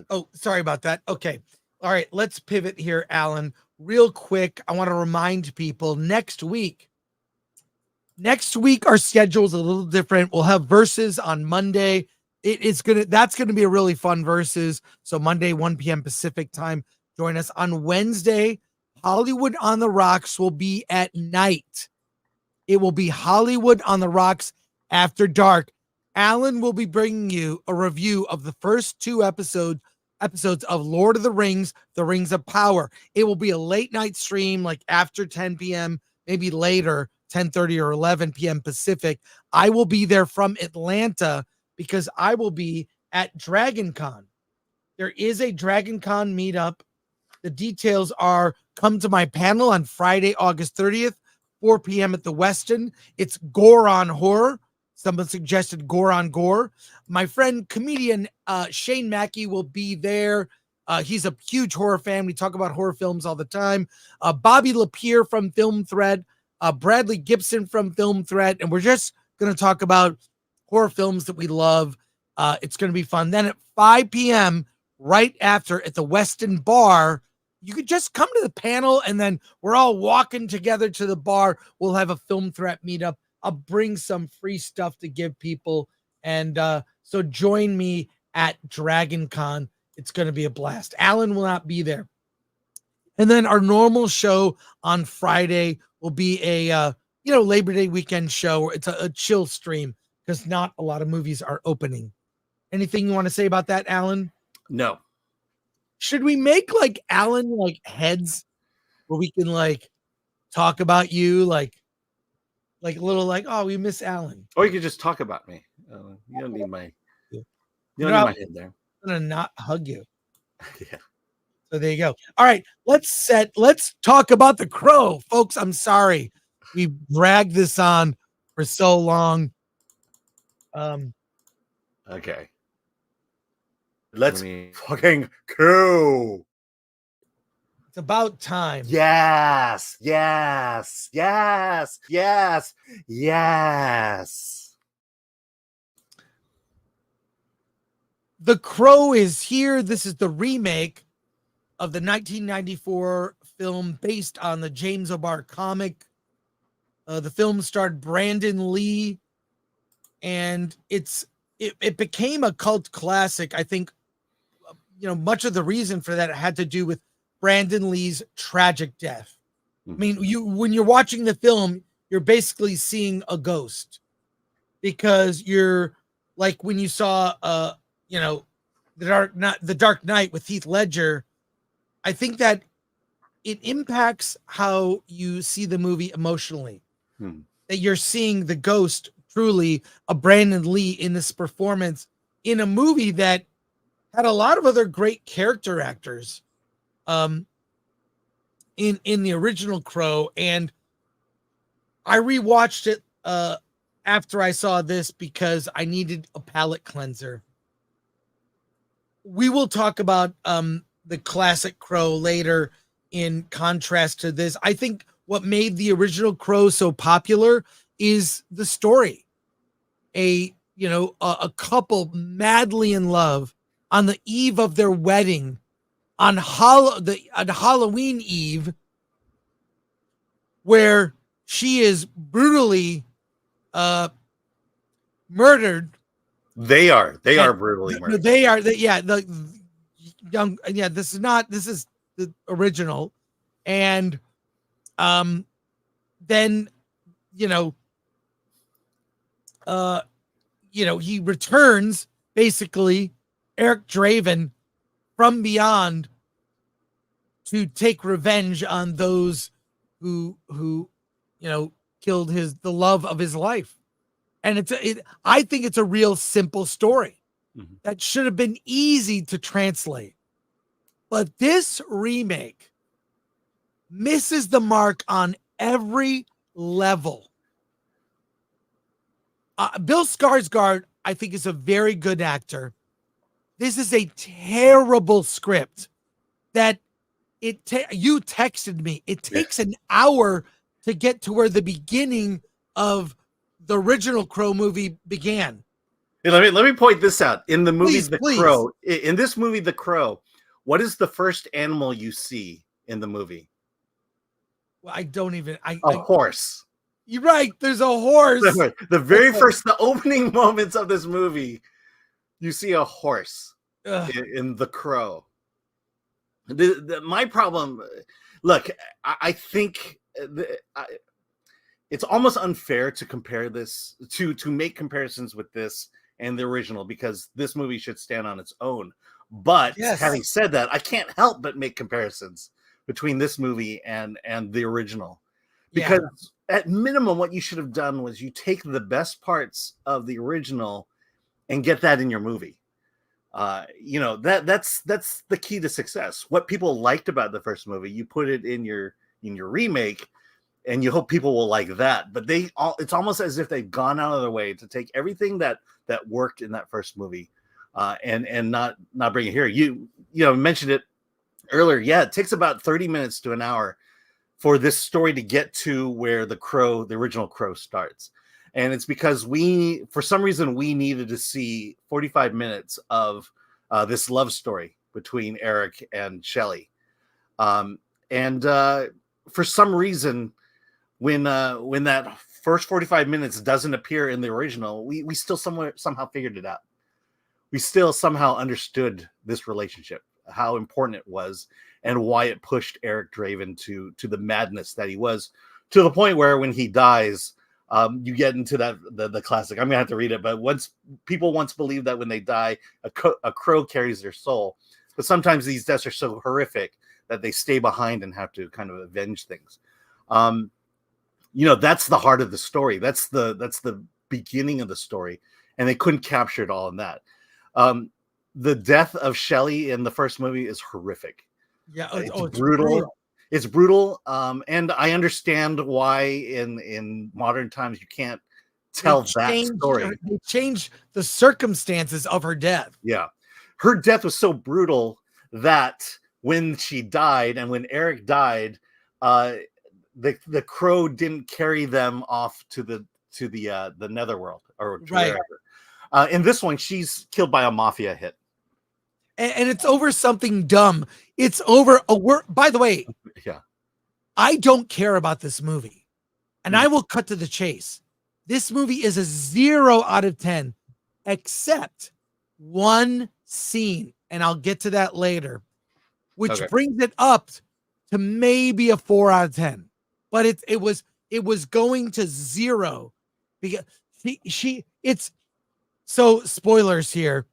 Oh, sorry about that. Okay. All right, let's pivot here, Alan. Real quick, I want to remind people next week, our schedule is a little different. We'll have verses on Monday. That's gonna be a really fun verses. So Monday, 1 p.m. Pacific time. Join us on Wednesday. Hollywood on the Rocks will be at night. It will be Hollywood on the Rocks after dark. Alan will be bringing you a review of the first 2 episodes of Lord of the Rings, The Rings of Power. It will be a late night stream, like after 10 p.m., maybe later, 10:30 or 11 p.m. Pacific. I will be there from Atlanta because I will be at Dragon Con. There is a Dragon Con meetup. The details are come to my panel on Friday, August 30th, 4 p.m. at the Westin. It's Gore on Horror. Someone suggested Gore on Gore. My friend, comedian Shane Mackey will be there. He's a huge horror fan. We talk about horror films all the time. Bobby Lapierre from Film Threat. Bradley Gibson from Film Threat. And we're just going to talk about horror films that we love. It's going to be fun. Then at 5 p.m., right after at the Westin Bar, you could just come to the panel and then we're all walking together to the bar. We'll have a Film Threat meetup. I'll bring some free stuff to give people. And so join me at Dragon Con. It's going to be a blast. Alan will not be there. And then our normal show on Friday will be a, Labor Day weekend show. It's a chill stream because not a lot of movies are opening. Anything you want to say about that, Alan? No. Should we make Alan heads where we can talk about you like a little oh, we miss Alan. Or you could just talk about me. You don't need my my head there. I'm gonna not hug you. Yeah. So there you go. All right, let's talk about The Crow, folks. I'm sorry we dragged this on for so long. Okay. Let's fucking go. It's about time. Yes. The Crow is here. This is the remake of the 1994 film based on the James O'Barr comic. The film starred Brandon Lee, and it became a cult classic. I think, much of the reason for that had to do with Brandon Lee's tragic death. I mean, when you're watching the film, you're basically seeing a ghost because you're like when you saw, the Dark Knight with Heath Ledger. I think that it impacts how you see the movie emotionally. That you're seeing the ghost, truly a Brandon Lee in this performance in a movie that had a lot of other great character actors in the original Crow. And I rewatched it after I saw this because I needed a palate cleanser. We will talk about the classic Crow later in contrast to this. I think what made the original Crow so popular is the story. A couple madly in love on the eve of their wedding on Halloween Eve, where she is brutally murdered. They are brutally murdered. This is the original. And then he returns, basically Eric Draven from beyond, to take revenge on those who killed the love of his life. And I think it's a real simple story that should have been easy to translate. But this remake misses the mark on every level. Bill Skarsgård, I think, is a very good actor. This is a terrible script that you texted me. It takes an hour to get to where the beginning of the original Crow movie began. Hey, let me point this out. In the movie Crow, in this movie, The Crow, what is the first animal you see in the movie? Well, I don't even. A horse. You're right. There's a horse. The very first, the opening moments of this movie, you see a horse in The Crow. My problem, look, I think it's almost unfair to compare this to make comparisons with this and the original, because this movie should stand on its own. But having said that, I can't help but make comparisons between this movie and the original, because at minimum, what you should have done was you take the best parts of the original and get that in your movie. That's the key to success. What people liked about the first movie, you put it in your remake, and you hope people will like that. But it's almost as if they've gone out of their way to take everything that worked in that first movie, and not bring it here. You mentioned it earlier. Yeah, it takes about 30 minutes to an hour for this story to get to where the original Crow starts. And it's because for some reason, we needed to see 45 minutes of this love story between Eric and Shelley. For some reason, when that first 45 minutes doesn't appear in the original, we still somehow figured it out. We still somehow understood this relationship, how important it was, and why it pushed Eric Draven to the madness that he was, to the point where when he dies, you get into the classic. I'm gonna have to read it, but people once believed that when they die, a crow carries their soul. But sometimes these deaths are so horrific that they stay behind and have to kind of avenge things. That's the heart of the story. That's the beginning of the story, and they couldn't capture it all in that. The death of Shelley in the first movie is horrific. Yeah, it's brutal. It's brutal, and I understand why in modern times you can't tell that story. They changed the circumstances of her death. Yeah, her death was so brutal that when she died and when Eric died, the crow didn't carry them off to the netherworld or wherever. In this one, she's killed by a mafia hit. And it's over something dumb. It's over a word. By the way, I don't care about this movie, and I will cut to the chase. This movie is a 0 out of 10, except one scene, and I'll get to that later, which brings it up to maybe a 4 out of 10. But it was going to 0 because it's so spoilers here.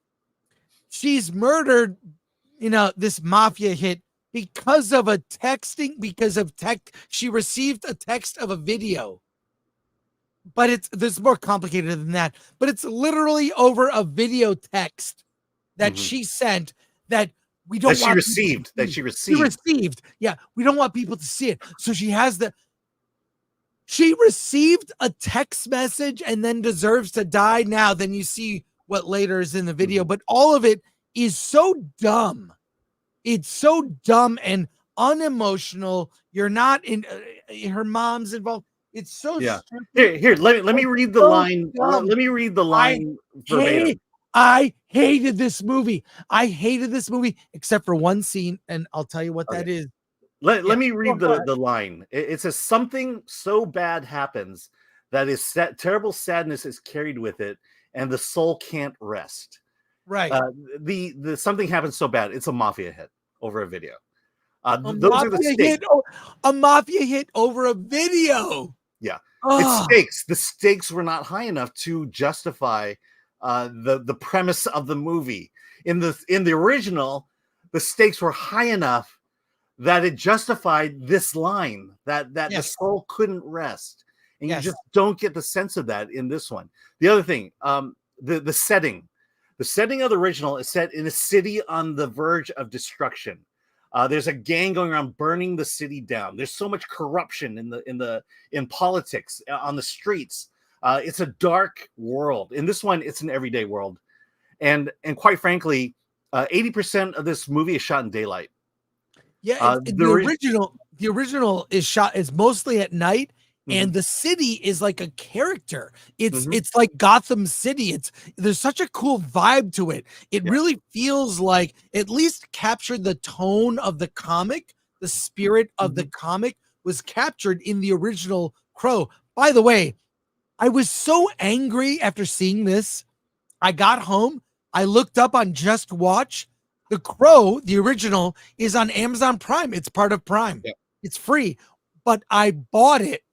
She's murdered, this mafia hit because of a texting, because of tech. She received a text of a video, but there's more complicated than that. But it's literally over a video text that she sent that we don't that she want received. That she received. Yeah, we don't want people to see it. So she received a text message and then deserves to die now. Then you see what later is in the video, but all of it is so dumb. It's so dumb and unemotional. You're not in her mom's involved. It's so stupid. Here, let me read the line. Dumb. Let me read the line verbatim. I hated this movie. I hated this movie except for one scene, and I'll tell you what that is. Let me read the line. It says, something so bad happens that is terrible sadness is carried with it, and the soul can't rest. Right. The something happens so bad. It's a mafia hit over a video. Those are the stakes. A mafia hit over a video. Yeah. It's stakes. The stakes were not high enough to justify the premise of the movie. In the original, the stakes were high enough that it justified this line that the soul couldn't rest, and you just don't get the sense of that in this one. The other thing, the setting of the original is set in a city on the verge of destruction. There's a gang going around burning the city down. There's so much corruption in politics on the streets. It's a dark world. In this one, it's an everyday world, and quite frankly, 80% of this movie is shot in daylight. Yeah, the original is mostly at night, and the city is like a character. It's like Gotham City. There's such a cool vibe to it. It really feels like at least captured the tone of the comic. The spirit of the comic was captured in the original Crow. By the way, I was so angry after seeing this. I got home. I looked up on Just Watch. The Crow, the original, is on Amazon Prime. It's part of Prime. Yeah. It's free. But I bought it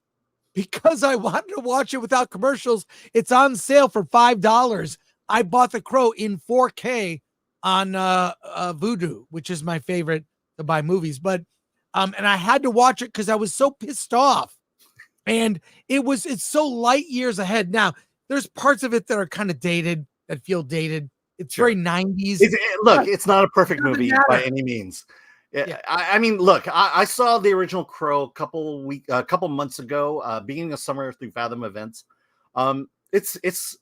because I wanted to watch it without commercials. It's on sale for $5. I bought The Crow in 4K on Vudu, which is my favorite to buy movies. But and I had to watch it because I was so pissed off. And it's so light years ahead. Now, there's parts of it that are kind of dated, that feel dated. It's very 90s. It's not a perfect movie by any means. Yeah. I mean, look, I saw the original Crow a couple months ago, beginning of summer through Fathom Events. It's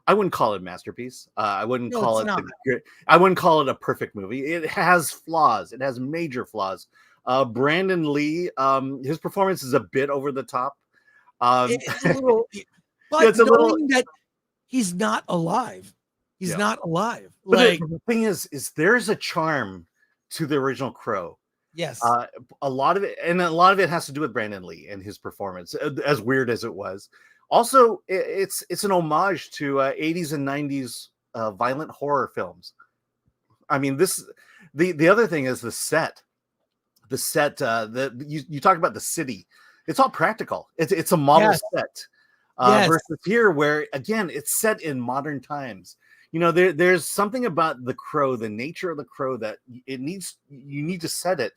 I wouldn't call it a masterpiece. I wouldn't call it a perfect movie. It has flaws. It has major flaws. Brandon Lee, his performance is a bit over the top. It's a little, but knowing that he's not alive. He's not alive. But the thing is there's a charm to the original Crow. Yes. A lot of it has to do with Brandon Lee and his performance, as weird as it was. Also, it's an homage to 80s and 90s violent horror films. I mean, the other thing is the set. You talk about the city. It's all practical. It's a model set. Versus here, where again it's set in modern times. You know, there's something about the Crow, the nature of the Crow, that you need to set it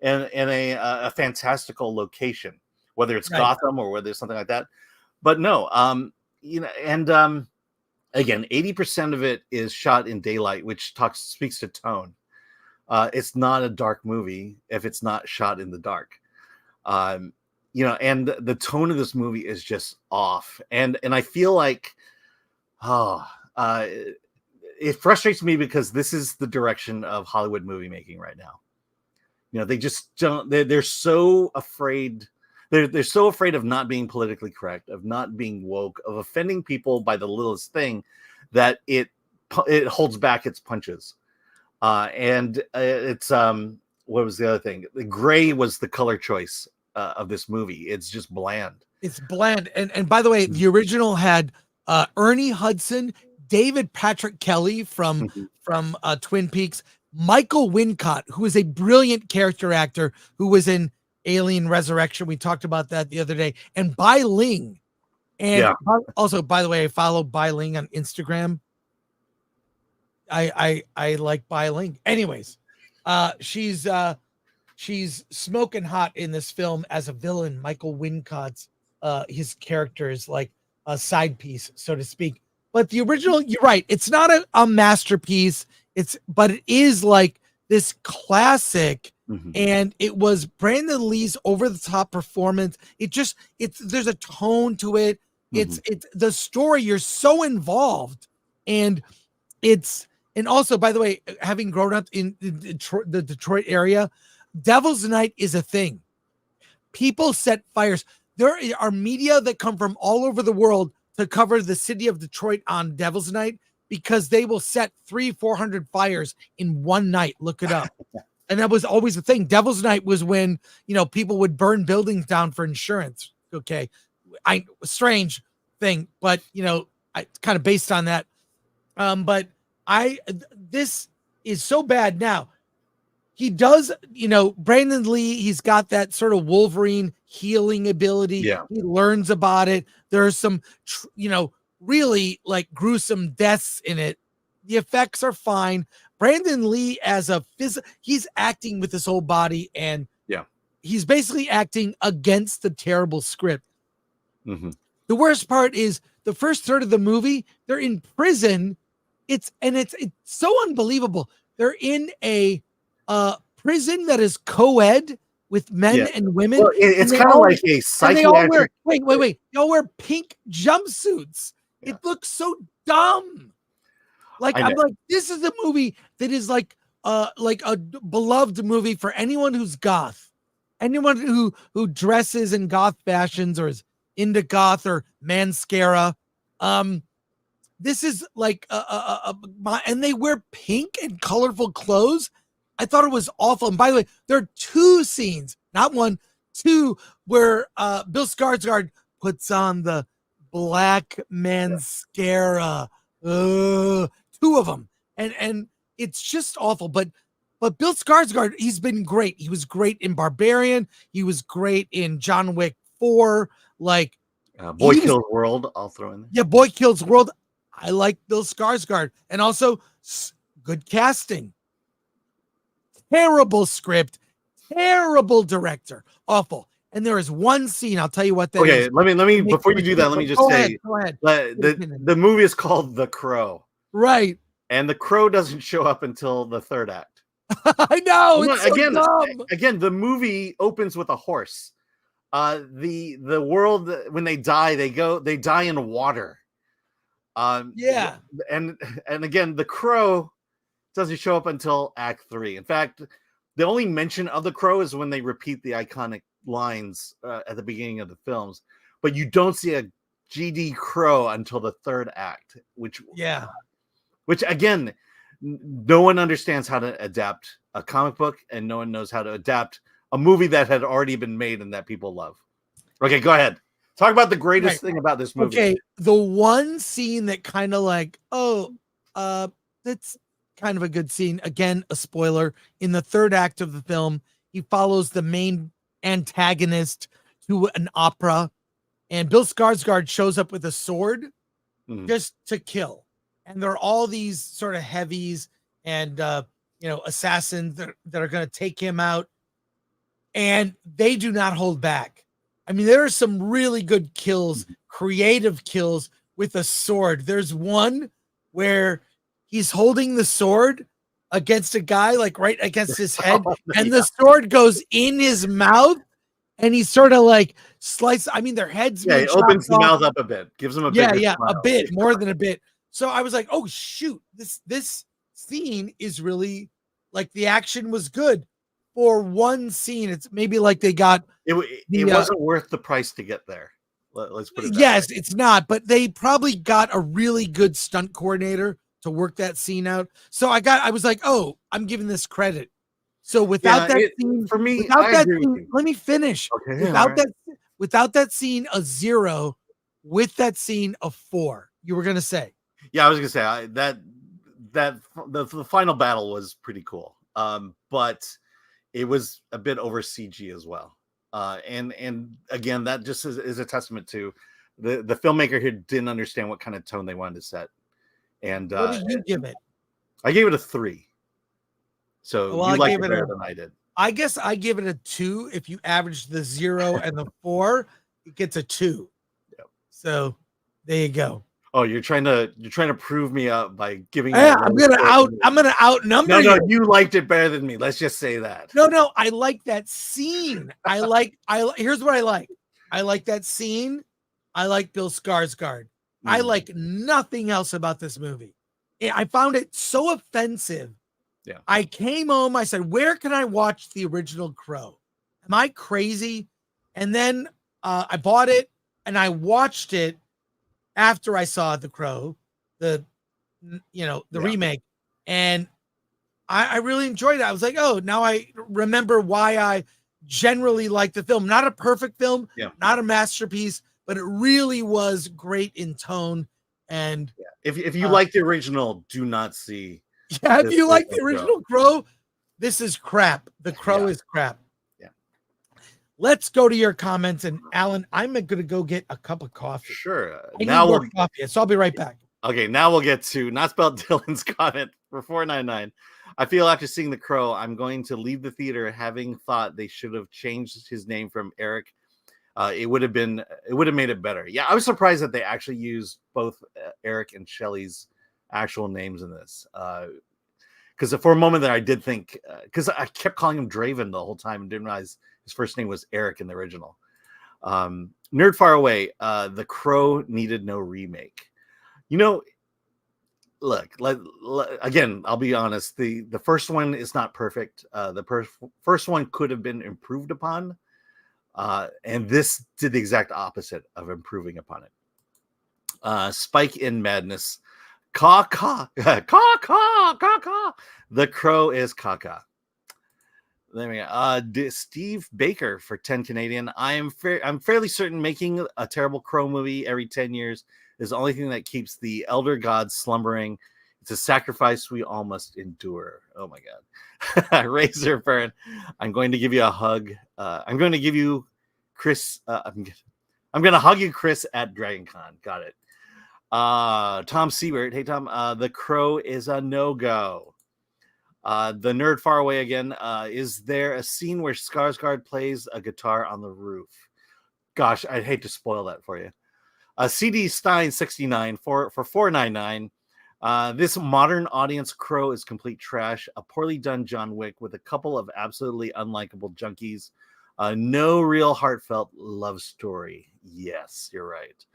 in a fantastical location, whether it's Gotham or whether it's something like that. But no, again, 80% of it is shot in daylight, which speaks to tone. It's not a dark movie if it's not shot in the dark. And the tone of this movie is just off. And I feel like, it frustrates me because this is the direction of Hollywood movie making right now. You know, they just don't, they're so afraid. They're so afraid of not being politically correct, of not being woke, of offending people by the littlest thing, that it holds back its punches. It's what was the other thing? The gray was the color choice of this movie. It's just bland. It's bland. And by the way, the original had Ernie Hudson, David Patrick Kelly from Twin Peaks, Michael Wincott, who is a brilliant character actor who was in Alien Resurrection. We talked about that the other day, and Bai Ling. And also, by the way, I follow Bai Ling on Instagram. I like Bai Ling. Anyways, she's she's smoking hot in this film as a villain. Michael Wincott's his character is like a side piece, so to speak. But the original, you're right, it's not a masterpiece. But it is like this classic, and it was Brandon Lee's over the top performance. There's a tone to it. It's the story. You're so involved, and also, by the way, having grown up in the Detroit area, Devil's Night is a thing. People set fires. There are media that come from all over the world to cover the city of Detroit on Devil's Night, because they will set 300-400 fires in one night. Look it up. And that was always the thing. Devil's Night was when, people would burn buildings down for insurance. Okay. Strange thing, but it's kind of based on that. But this is so bad. Now he does, Brandon Lee, he's got that sort of Wolverine healing ability. Yeah. He learns about it. There's some, really like gruesome deaths in it. The effects are fine. Brandon Lee as he's acting with his whole body, and he's basically acting against the terrible script. The worst part is the first third of the movie, they're in prison. It's so unbelievable. They're in a prison that is co-ed with men and women. Well, it's kind of like a psychiatric. Wait. They all wear pink jumpsuits. Yeah. It looks so dumb. I'm like, this is a movie that is like a beloved movie for anyone who's goth, anyone who dresses in goth fashions or is into goth or mascara. This is like and they wear pink and colorful clothes. I thought it was awful. And by the way, there are two scenes, not one, two, where Bill Skarsgård puts on the black mascara. Two of them. And it's just awful. But Bill Skarsgård, he's been great. He was great in Barbarian. He was great in John Wick 4. Like Boy Kills World, I'll throw in there. Yeah, Boy Kills World. I like Bill Skarsgård. And also good casting. Terrible script, terrible director, awful. And there is one scene, I'll tell you what that is. Okay, let me before you do that, let me just say go ahead. The movie is called The Crow. Right. And the crow doesn't show up until the third act. I know. It's so dumb. Again, the movie opens with a horse. The world, when they die, they die in water. And again, the crow doesn't show up until Act 3. In fact, the only mention of the crow is when they repeat the iconic lines at the beginning of the films, but you don't see a GD crow until the third act, which again, no one understands how to adapt a comic book, and no one knows how to adapt a movie that had already been made and that people love. Okay, go ahead. Talk about the greatest thing about this movie. Okay, the one scene that kind of like, that's kind of a good scene. Again, a spoiler. In the third act of the film, he follows the main antagonist to an opera, and Bill Skarsgård shows up with a sword just to kill. And there are all these sort of heavies and assassins that are going to take him out, and they do not hold back. I mean, there are some really good kills, creative kills with a sword. There's one where he's holding the sword against a guy, like right against his head, and the sword goes in his mouth, and he sort of like slices. I mean, their heads. Yeah, he opens the mouth up a bit, gives them a a bit more than a bit. So I was like, oh shoot, this scene is really like the action was good for one scene. It's maybe like they got it wasn't worth the price to get there. Let's put it that way. It's not, but they probably got a really good stunt coordinator to work that scene out. So I was like, oh, I'm giving this credit. So without that scene, for me, let me finish. Okay, without that scene, a 0. With that scene, a 4. You were gonna say? Yeah, I was gonna say that the final battle was pretty cool. But it was a bit over CG as well. And again, that just is a testament to the filmmaker who didn't understand what kind of tone they wanted to set. And what did you give it? I gave it a 3. So you liked it better than I did. I guess I give it a 2. If you average the 0 and the 4, it gets a 2. Yep. So there you go. Oh, you're trying to prove me up by giving. Yeah, I'm gonna outnumber No, you. you liked it better than me. Let's just say that. No, I like that scene. Here's what I like. I like that scene. I like Bill Skarsgård. I like nothing else about this movie. I found it so offensive. Yeah. I came home. I said, "Where can I watch the original Crow? Am I crazy?" And then I bought it and I watched it after I saw The Crow, the remake, and I really enjoyed it. I was like, oh, now I remember why I generally like the film. Not a perfect film, not a masterpiece, but it really was great in tone. And if you like the original, do not see. Yeah, if you like the original Crow, this is crap. The Crow is crap. Yeah. Let's go to your comments. And Alan, I'm going to go get a cup of coffee. Sure. I need more coffee, so I'll be right back. Okay, now we'll get to Not Spelled Dylan's comment for 499. I feel after seeing The Crow, I'm going to leave the theater having thought they should have changed his name from Eric. It would have made it better. Yeah, I was surprised that they actually used both Eric and Shelley's actual names in this. Because for a moment there, I did think, because I kept calling him Draven the whole time and didn't realize his first name was Eric in the original. Nerd Far Away, The Crow needed no remake. Look, again, I'll be honest. The first one is not perfect. The first one could have been improved upon. And this did the exact opposite of improving upon it. Spike in Madness. Caw. The Crow is caca. There we go. Steve Baker for 10 Canadian. I'm fairly certain making a terrible Crow movie every 10 years is the only thing that keeps the elder gods slumbering. It's a sacrifice we all must endure. Oh my God. Razor Burn. I'm going to give you a hug. I'm going to give you Chris. I'm going to hug you, Chris, at DragonCon. Got it. Tom Siebert. Hey, Tom. The Crow is a no-go. The Nerd Far Away again. Is there a scene where Skarsgård plays a guitar on the roof? Gosh, I'd hate to spoil that for you. CD Stein 69 for 499. This modern audience Crow is complete trash. A poorly done John Wick with a couple of absolutely unlikable junkies. No real heartfelt love story. Yes, you're right.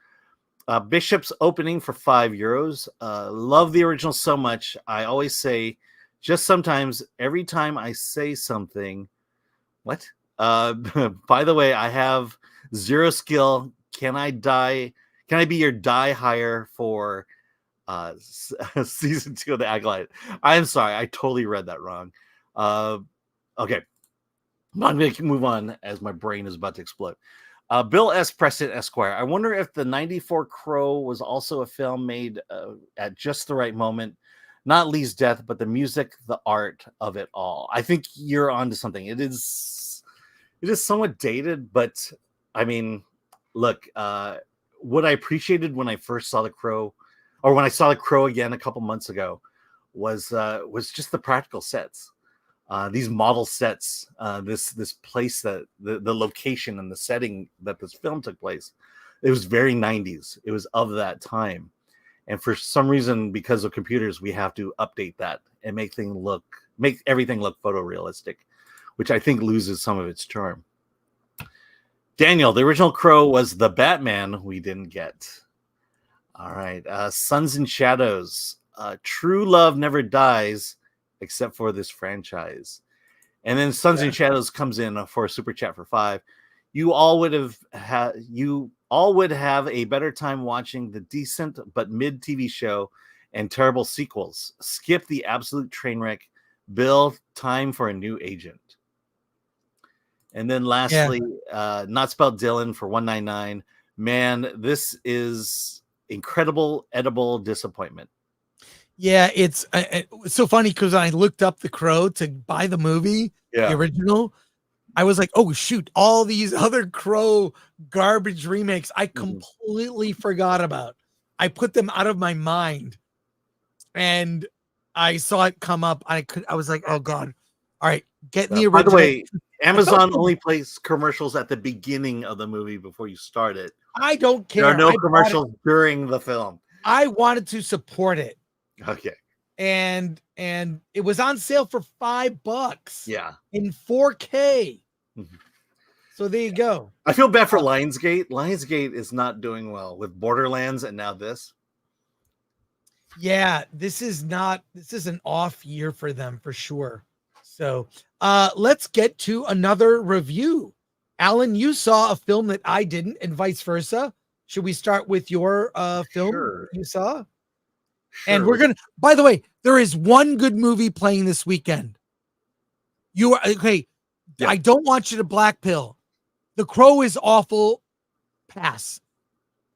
Bishop's opening for €5. Love the original so much. I always say, just sometimes, every time I say something, what? By the way, I have 0 skill. Can I be your die hire for season 2 of The Acolyte? I am sorry. I totally read that wrong. Okay. I'm going to move on as my brain is about to explode. Bill S. Preston, Esquire. I wonder if the 94 Crow was also a film made at just the right moment. Not Lee's death, but the music, the art of it all. I think you're onto something. It is somewhat dated, but I mean, look, what I appreciated when I first saw The Crow, or when I saw The Crow again a couple months ago, was just the practical sets. These model sets, this place, that the location and the setting that this film took place, it was very 90s. It was of that time. And for some reason, because of computers, we have to update that and make everything look photorealistic, which I think loses some of its charm. Daniel, the original Crow was the Batman we didn't get. All right. Sons and Shadows. True love never dies except for this franchise. And then Sons and Shadows comes in for a super chat for 5. You all would have a better time watching the decent but mid TV show and terrible sequels. Skip the absolute train wreck. Bill, time for a new agent. And then lastly, Not Spelled Dylan for 199. Man, this is incredible edible disappointment. Yeah, it's so funny because I looked up The Crow to buy the movie, the original. I was like, oh, shoot, all these other Crow garbage remakes I completely forgot about. I put them out of my mind. And I saw it come up. I was like, oh, God. All right, getting the By the original. way, Amazon only plays commercials at the beginning of the movie before you start it. I don't care. There are no I bought it. commercials during the film. I wanted to support it, Okay. and it was on sale for $5 Yeah. in 4K. Mhm. So there you go. I feel bad for Lionsgate. Lionsgate is not doing well with Borderlands and now this. Yeah, this is an off year for them for sure. So let's get to another review. Alan, you saw a film that I didn't, and vice versa. Should we start with your film Sure. you saw? Sure. And we're gonna, by the way, there is one good movie playing this weekend. You are okay. Yeah. I don't want you to black pill. The Crow is awful. Pass.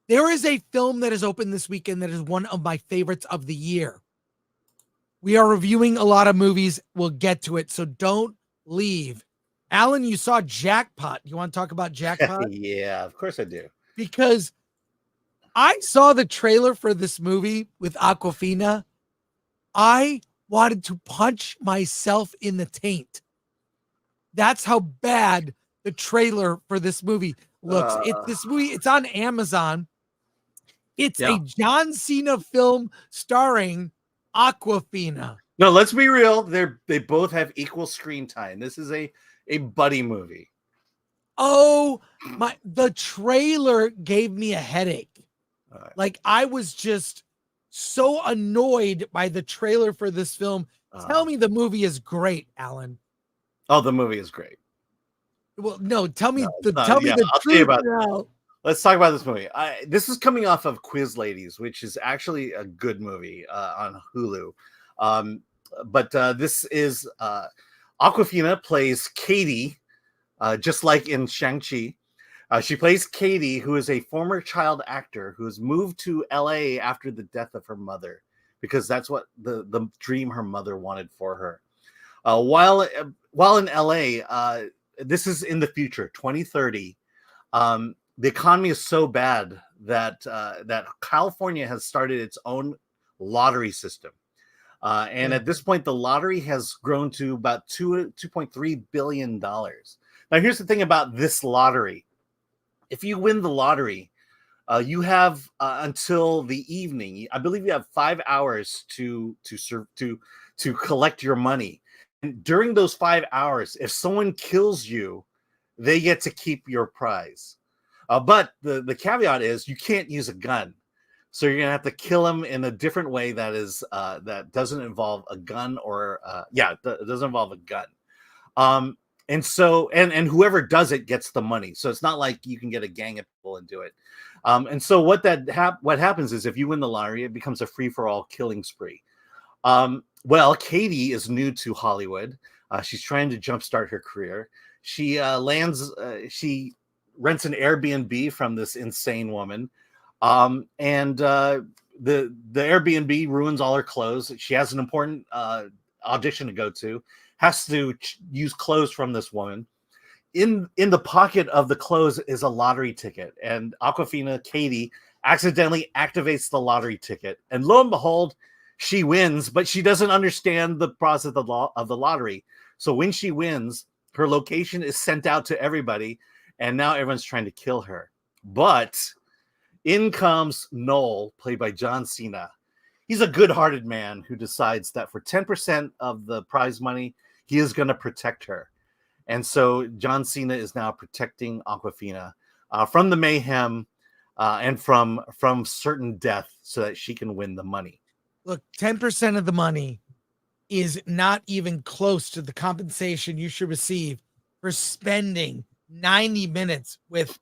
There is a film that is open this weekend that is one of my favorites of the year. We are reviewing a lot of movies. We'll get to it, so don't leave. Alan, you saw Jackpot. You want to talk about Jackpot? Yeah, of course I do. Because I saw the trailer for this movie with Awkwafina. I wanted to punch myself in the taint. That's how bad the trailer for this movie looks. It's on Amazon. It's a John Cena film starring Awkwafina. No, let's be real. They both have equal screen time. This is a buddy movie. Oh my! The trailer gave me a headache. Right. Like, I was just so annoyed by the trailer for this film. Tell me the movie is great, Alan. Oh, the movie is great. Well, no, tell me the I'll truth tell you about now. Let's talk about this movie. This is coming off of Quiz Ladies, which is actually a good movie on Hulu. But this is Awkwafina plays Katie, just like in Shang-Chi. She plays Katie, who is a former child actor who has moved to LA after the death of her mother, because that's what the dream her mother wanted for her. While in LA, this is in the future, 2030. The economy is so bad that California has started its own lottery system. And at this point, the lottery has grown to about $2.3 billion. Now, here's the thing about this lottery. If you win the lottery, you have until the evening. I believe you have 5 hours to collect your money. And during those 5 hours, if someone kills you, they get to keep your prize. But the caveat is you can't use a gun. So you're gonna have to kill him in a different way that is that doesn't involve a gun or it doesn't involve a gun. And so and whoever does it gets the money. So it's not like you can get a gang of people and do it. And so what happens is if you win the lottery, it becomes a free-for-all killing spree. Well, Katie is new to Hollywood. She's trying to jumpstart her career. She she rents an Airbnb from this insane woman. And the Airbnb ruins all her clothes. She has an important audition to go to, has to use clothes from this woman. In the pocket of the clothes is a lottery ticket, and Awkwafina, Katie, accidentally activates the lottery ticket, and lo and behold, she wins, but she doesn't understand the process of the lottery. So when she wins, her location is sent out to everybody, and now everyone's trying to kill her. But in comes Noel, played by John Cena. He's a good-hearted man who decides that for 10% of the prize money, he is going to protect her. And so John Cena is now protecting Awkwafina from the mayhem and from certain death so that she can win the money. Look, 10% of the money is not even close to the compensation you should receive for spending 90 minutes with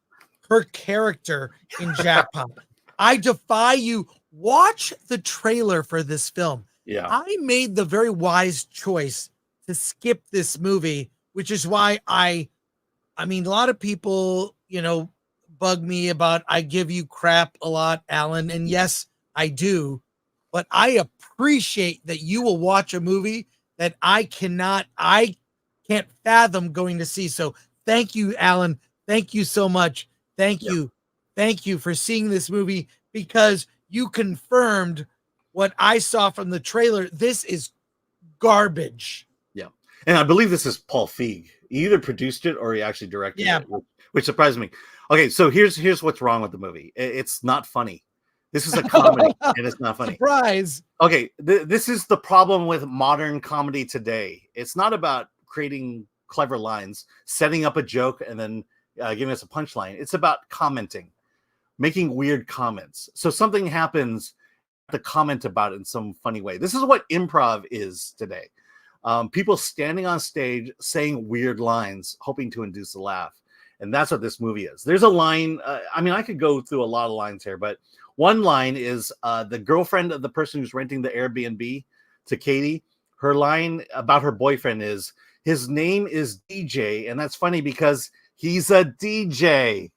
her character in Jackpot. I defy you. Watch the trailer for this film. Yeah. I made the very wise choice to skip this movie, which is why I mean, a lot of people, bug me about I give you crap a lot, Alan. And yes, I do. But I appreciate that you will watch a movie that I can't fathom going to see. So thank you, Alan. Thank you so much. Thank you. Thank you for seeing this movie, because you confirmed what I saw from the trailer. This is garbage. Yeah. And I believe this is Paul Feig. He either produced it or he actually directed it, which surprised me. Okay, so here's what's wrong with the movie. It's not funny. This is a comedy, and it's not funny. Surprise. Okay, this is the problem with modern comedy today. It's not about creating clever lines, setting up a joke, and then giving us a punchline. It's about commenting, making weird comments. So something happens, to comment about it in some funny way. This is what improv is today. People standing on stage saying weird lines, hoping to induce a laugh. And that's what this movie is. There's a line. I mean, I could go through a lot of lines here, but one line is the girlfriend of the person who's renting the Airbnb to Katie. Her line about her boyfriend is, his name is DJ. And that's funny because he's a DJ.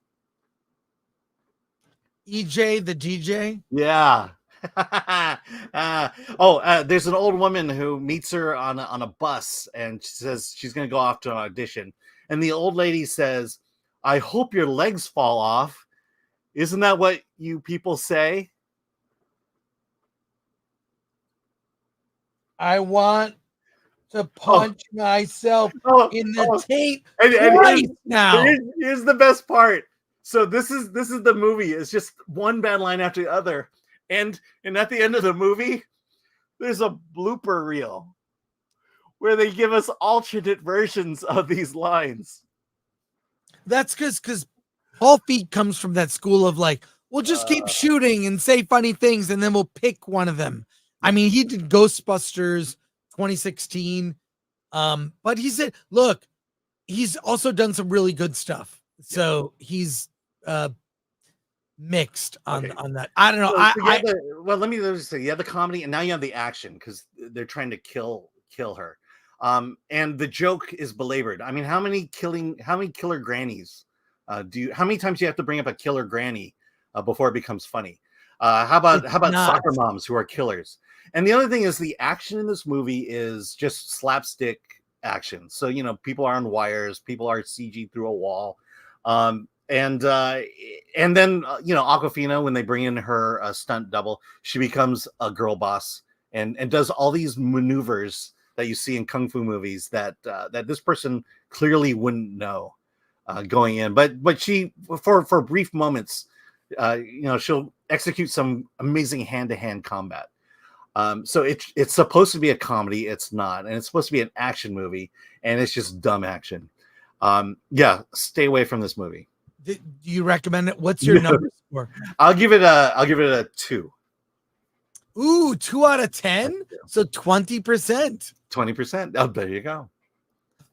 EJ, the DJ? Yeah. There's an old woman who meets her on a bus, and she says she's going to go off to an audition. And the old lady says, I hope your legs fall off. Isn't that what you people say? I want to punch myself in the taint and now. Here's the best part. So this is the movie. It's just one bad line after the other. And at the end of the movie, there's a blooper reel where they give us alternate versions of these lines. That's because Paul Feig comes from that school of like, we'll just keep shooting and say funny things, and then we'll pick one of them. I mean, he did Ghostbusters 2016. But he said, look, he's also done some really good stuff. So he's mixed on that. I don't know. Let me just say, you have the comedy and now you have the action because they're trying to kill her. And the joke is belabored. I mean, how many killer grannies how many times do you have to bring up a killer granny before it becomes funny? How about soccer moms who are killers? And the other thing is the action in this movie is just slapstick action. So, people are on wires, people are CG through a wall. And then Awkwafina, when they bring in her stunt double, she becomes a girl boss and does all these maneuvers that you see in kung fu movies that this person clearly wouldn't know going in. But she, for brief moments, she'll execute some amazing hand-to-hand combat. So it's supposed to be a comedy. It's not, and it's supposed to be an action movie, and it's just dumb action. Stay away from this movie. Do you recommend it? What's your number score? I'll give it a 2. Ooh, 2 out of 10. So 20%. 20%. Oh, there you go.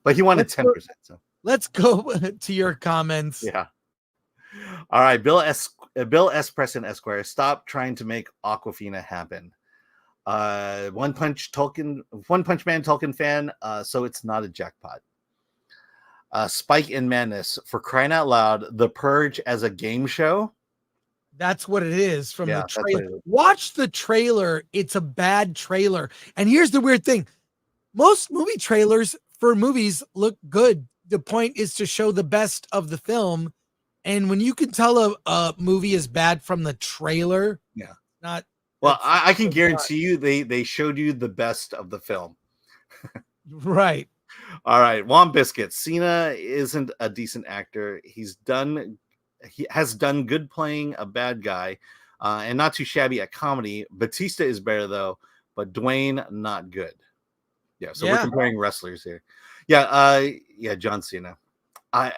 But he wanted 10%. So let's go to your comments. Yeah. All right, Bill S. Preston Esquire. Stop trying to make Awkwafina happen. One Punch Man Tolkien fan. So it's not a jackpot. Spike in Madness, for crying out loud, The Purge as a game show. That's what it is from the trailer. Watch the trailer. It's a bad trailer. And here's the weird thing. Most movie trailers for movies look good. The point is to show the best of the film. And when you can tell a movie is bad from the trailer, I can guarantee you they showed you the best of the film. Right. All right, Juan Biscuit. Cena isn't a decent actor. He has done good playing a bad guy, and not too shabby at comedy. Batista is better though, but Dwayne not good. We're comparing wrestlers here. John Cena. I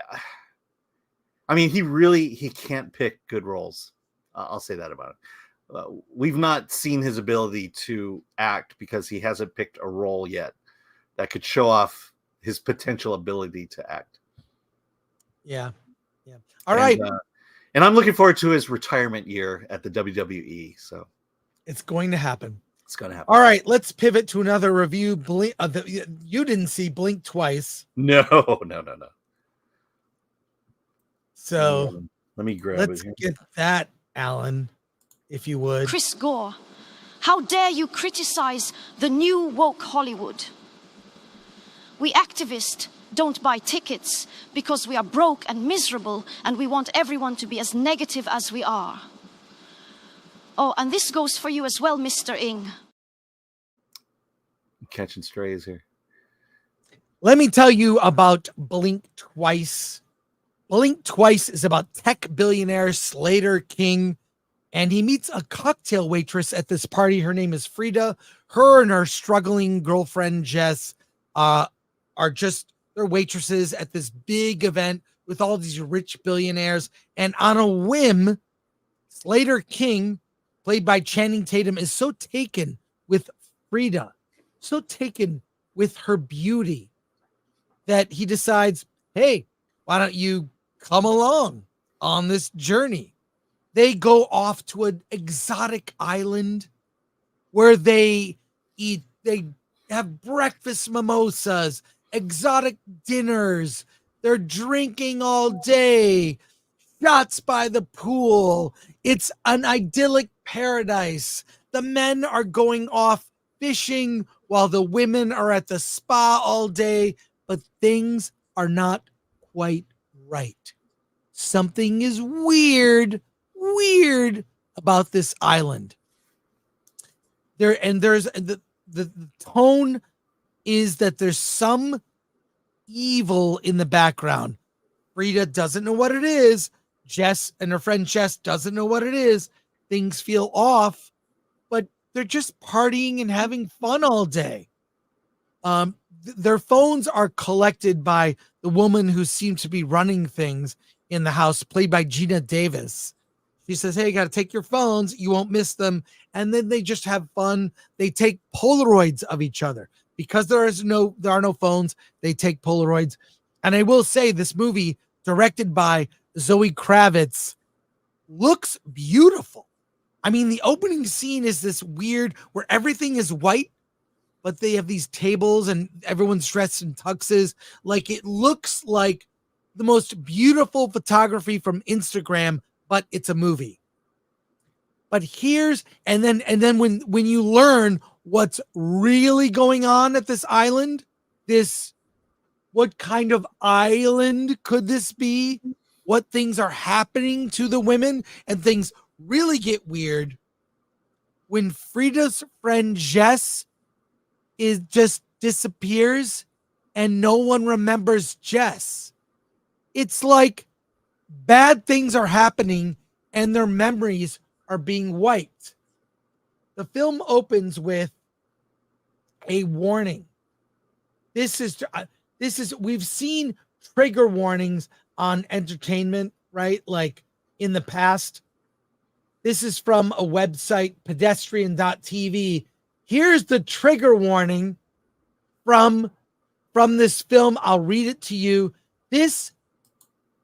mean, he can't pick good roles. I'll say that about him. We've not seen his ability to act because he hasn't picked a role yet that could show off his potential ability to act. Yeah. All right. And I'm looking forward to his retirement year at the WWE. So it's going to happen. It's going to happen. All right. Let's pivot to another review. You didn't see Blink twice. No. So let me grab let's get that, Alan, if you would. Chris Gore, how dare you criticize the new woke Hollywood? We activists don't buy tickets because we are broke and miserable and we want everyone to be as negative as we are. Oh, and this goes for you as well, Mr. Ing. Catching strays here. Let me tell you about Blink Twice. Blink Twice is about tech billionaire Slater King, and he meets a cocktail waitress at this party. Her name is Frida. Her and her struggling girlfriend Jess are just they're waitresses at this big event with all these rich billionaires. And on a whim, Slater King, played by Channing Tatum, is so taken with Frida, so taken with her beauty, that he decides, hey, why don't you come along on this journey? They go off to an exotic island where they have breakfast mimosas, exotic dinners. They're drinking all day, shots by the pool. It's an idyllic paradise. The men are going off fishing while the women are at the spa all day, but things are not quite right. Something is weird about this island. There's the tone is that there's some evil in the background. Frida doesn't know what it is. Jess and her friend Jess doesn't know what it is. Things feel off, but they're just partying and having fun all day. Their phones are collected by the woman who seems to be running things in the house, played by Gina Davis. She says, hey, you got to take your phones. You won't miss them. And then they just have fun. They take Polaroids of each other because there are no phones. They take Polaroids. And I will say this movie, directed by Zoe Kravitz, looks beautiful. I mean, the opening scene is this weird where everything is white, but they have these tables and everyone's dressed in tuxes. Like, it looks like the most beautiful photography from Instagram, but it's a movie. But and then when you learn what's really going on at this island, what kind of island could this be? What things are happening to the women, and things really get weird when Frida's friend Jess just disappears and no one remembers Jess. It's like bad things are happening and their memories are being wiped. The film opens with a warning. We've seen trigger warnings on entertainment, right? Like in the past. This is from a website, pedestrian.tv. Here's the trigger warning from this film. I'll read it to you. This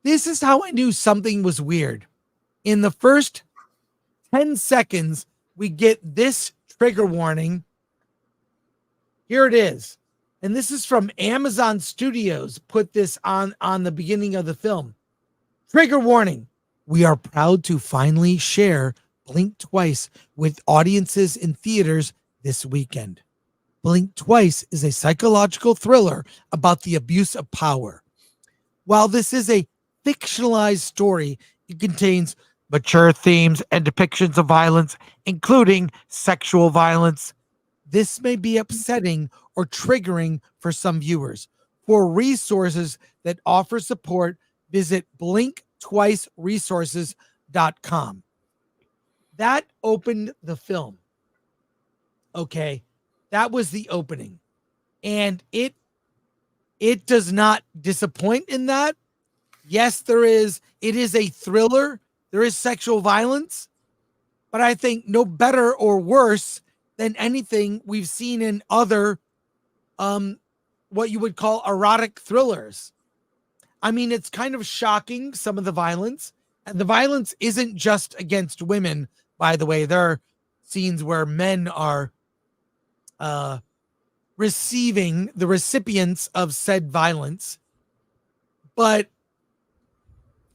is how I knew something was weird. In the first 10 seconds, we get this trigger warning. Here it is. And this is from Amazon Studios, put this on the beginning of the film. Trigger warning. We are proud to finally share Blink Twice with audiences in theaters this weekend. Blink Twice is a psychological thriller about the abuse of power. While this is a fictionalized story, it contains mature themes and depictions of violence, including sexual violence. This may be upsetting or triggering for some viewers. For resources that offer support, visit blinktwiceresources.com. That opened the film. Okay, that was the opening. And it does not disappoint in that. Yes, it is a thriller. There is sexual violence, but I think no better or worse than anything we've seen in other what you would call erotic thrillers. I mean, it's kind of shocking, some of the violence. And the violence isn't just against women, by the way. There are scenes where men are receiving the recipients of said violence. But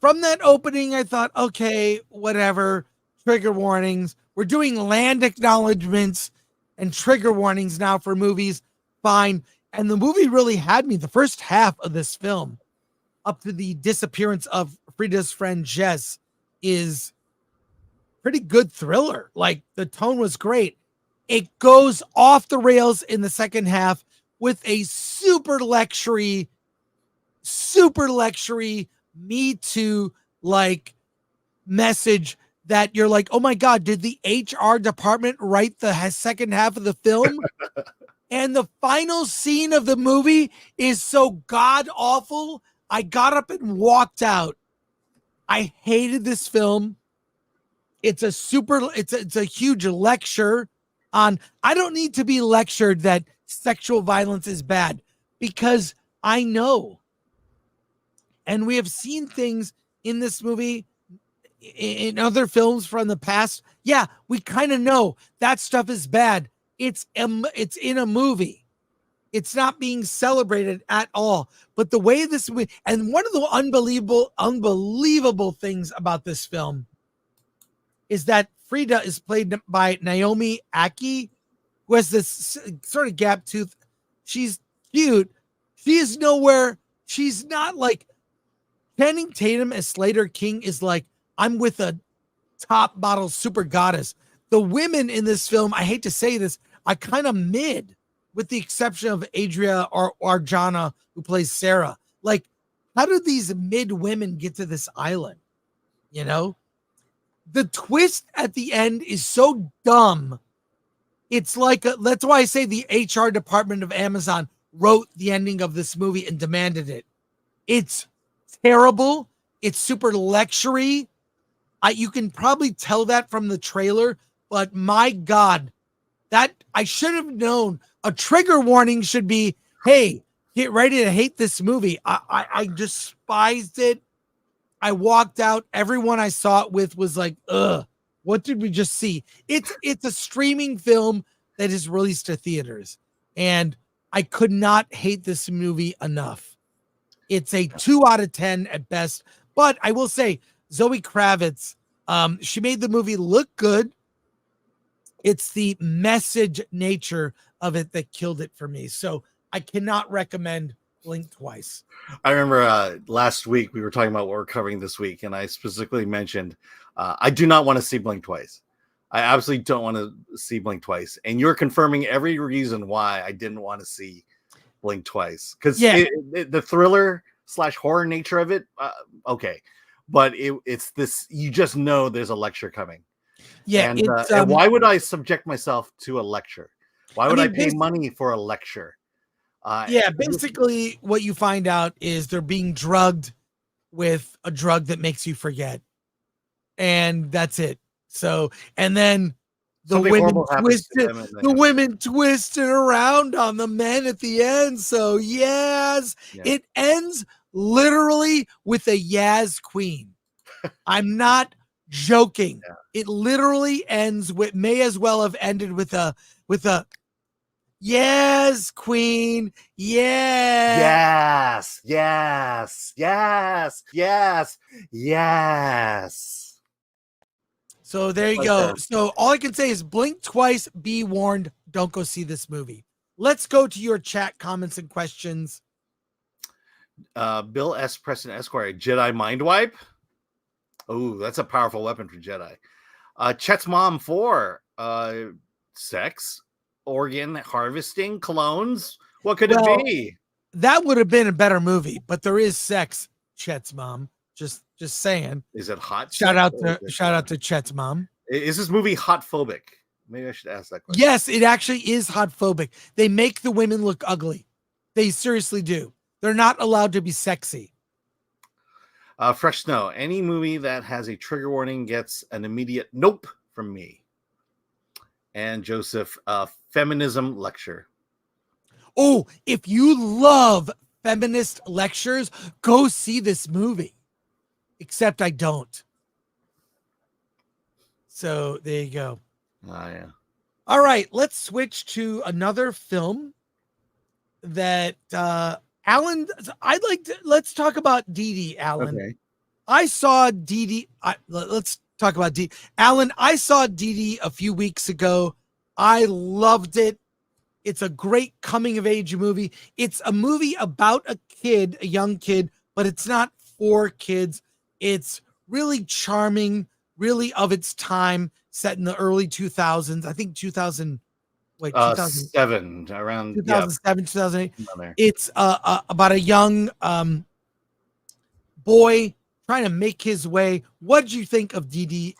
from that opening, I thought, okay, whatever, trigger warnings. We're doing land acknowledgments and trigger warnings now for movies. Fine. And the movie really had me. The first half of this film, up to the disappearance of Frida's friend Jess, is pretty good thriller. Like, the tone was great. It goes off the rails in the second half with a super luxury Me Too like message that you're like, oh my God, did the HR department write the second half of the film? And the final scene of the movie is so god awful. I got up and walked out. I hated this film. It's a huge lecture on, I don't need to be lectured that sexual violence is bad because I know. And we have seen things in this movie, in other films from the past. Yeah, we kind of know that stuff is bad. It's in a movie. It's not being celebrated at all. But the way this movie, and one of the unbelievable things about this film is that Frida is played by Naomi Aki, who has this sort of gap tooth. She's cute. She is nowhere. She's not like Channing Tatum as Slater King is like, I'm with a top bottle super goddess. The women in this film, I hate to say this, are kind of mid, with the exception of Adria or Arjana, who plays Sarah. Like, how did these mid women get to this island? You know? The twist at the end is so dumb. It's like, that's why I say the HR department of Amazon wrote the ending of this movie and demanded it. It's terrible. It's super luxury. You can probably tell that from the trailer, but my God, that I should have known. A trigger warning should be, hey, get ready to hate this movie. I despised it. I walked out. Everyone I saw it with was like, ugh, what did we just see? It's a streaming film that is released to theaters. And I could not hate this movie enough. It's a 2 out of 10 at best. But I will say, Zoe Kravitz, she made the movie look good. It's the message nature of it that killed it for me. So I cannot recommend Blink Twice. I remember last week we were talking about what we're covering this week, and I specifically mentioned I do not want to see Blink Twice. I absolutely don't want to see Blink Twice. And you're confirming every reason why I didn't want to see Blink Twice. Because the thriller / horror nature of it, okay. But it's this, you just know there's a lecture coming. Yeah. And why would I subject myself to a lecture? Why would I pay money for a lecture? Basically what you find out is they're being drugged with a drug that makes you forget. And that's it. So, and then the women twisted around on the men at the end. So it ends literally with a Yaz queen. I'm not joking. Yeah. It literally ends with, may as well have ended with a yes, queen. Yeah. Yes. So there you go. So all I can say is blink twice, be warned, don't go see this movie. Let's go to your chat comments and questions. Bill S. Preston Esquire, Jedi mind wipe. Oh, that's a powerful weapon for Jedi. Chet's mom 4, sex, organ harvesting, clones. What could it be? That would have been a better movie, but there is sex. Chet's mom. Just saying. Is it hot? Shout out to Chet's mom. Is this movie hot phobic? Maybe I should ask that question. Yes, it actually is hot phobic. They make the women look ugly. They seriously do. They're not allowed to be sexy. Fresh Snow. Any movie that has a trigger warning gets an immediate nope from me. And Joseph, feminism lecture. Oh, if you love feminist lectures, go see this movie. Except I don't. So there you go. Oh, yeah. All right, let's switch to another film that Alan, let's talk about Dìdi, Alan. Okay. I saw Dìdi. Let's talk about Dìdi. Alan, I saw Dìdi a few weeks ago. I loved it. It's a great coming of age movie. It's a movie about a young kid, but it's not for kids. It's really charming, really of its time, set in the early 2000s. I think 2000. Wait, 2000, 7 around 2007, 2008. there. It's about a young boy trying to make his way. What did you think of Dìdi?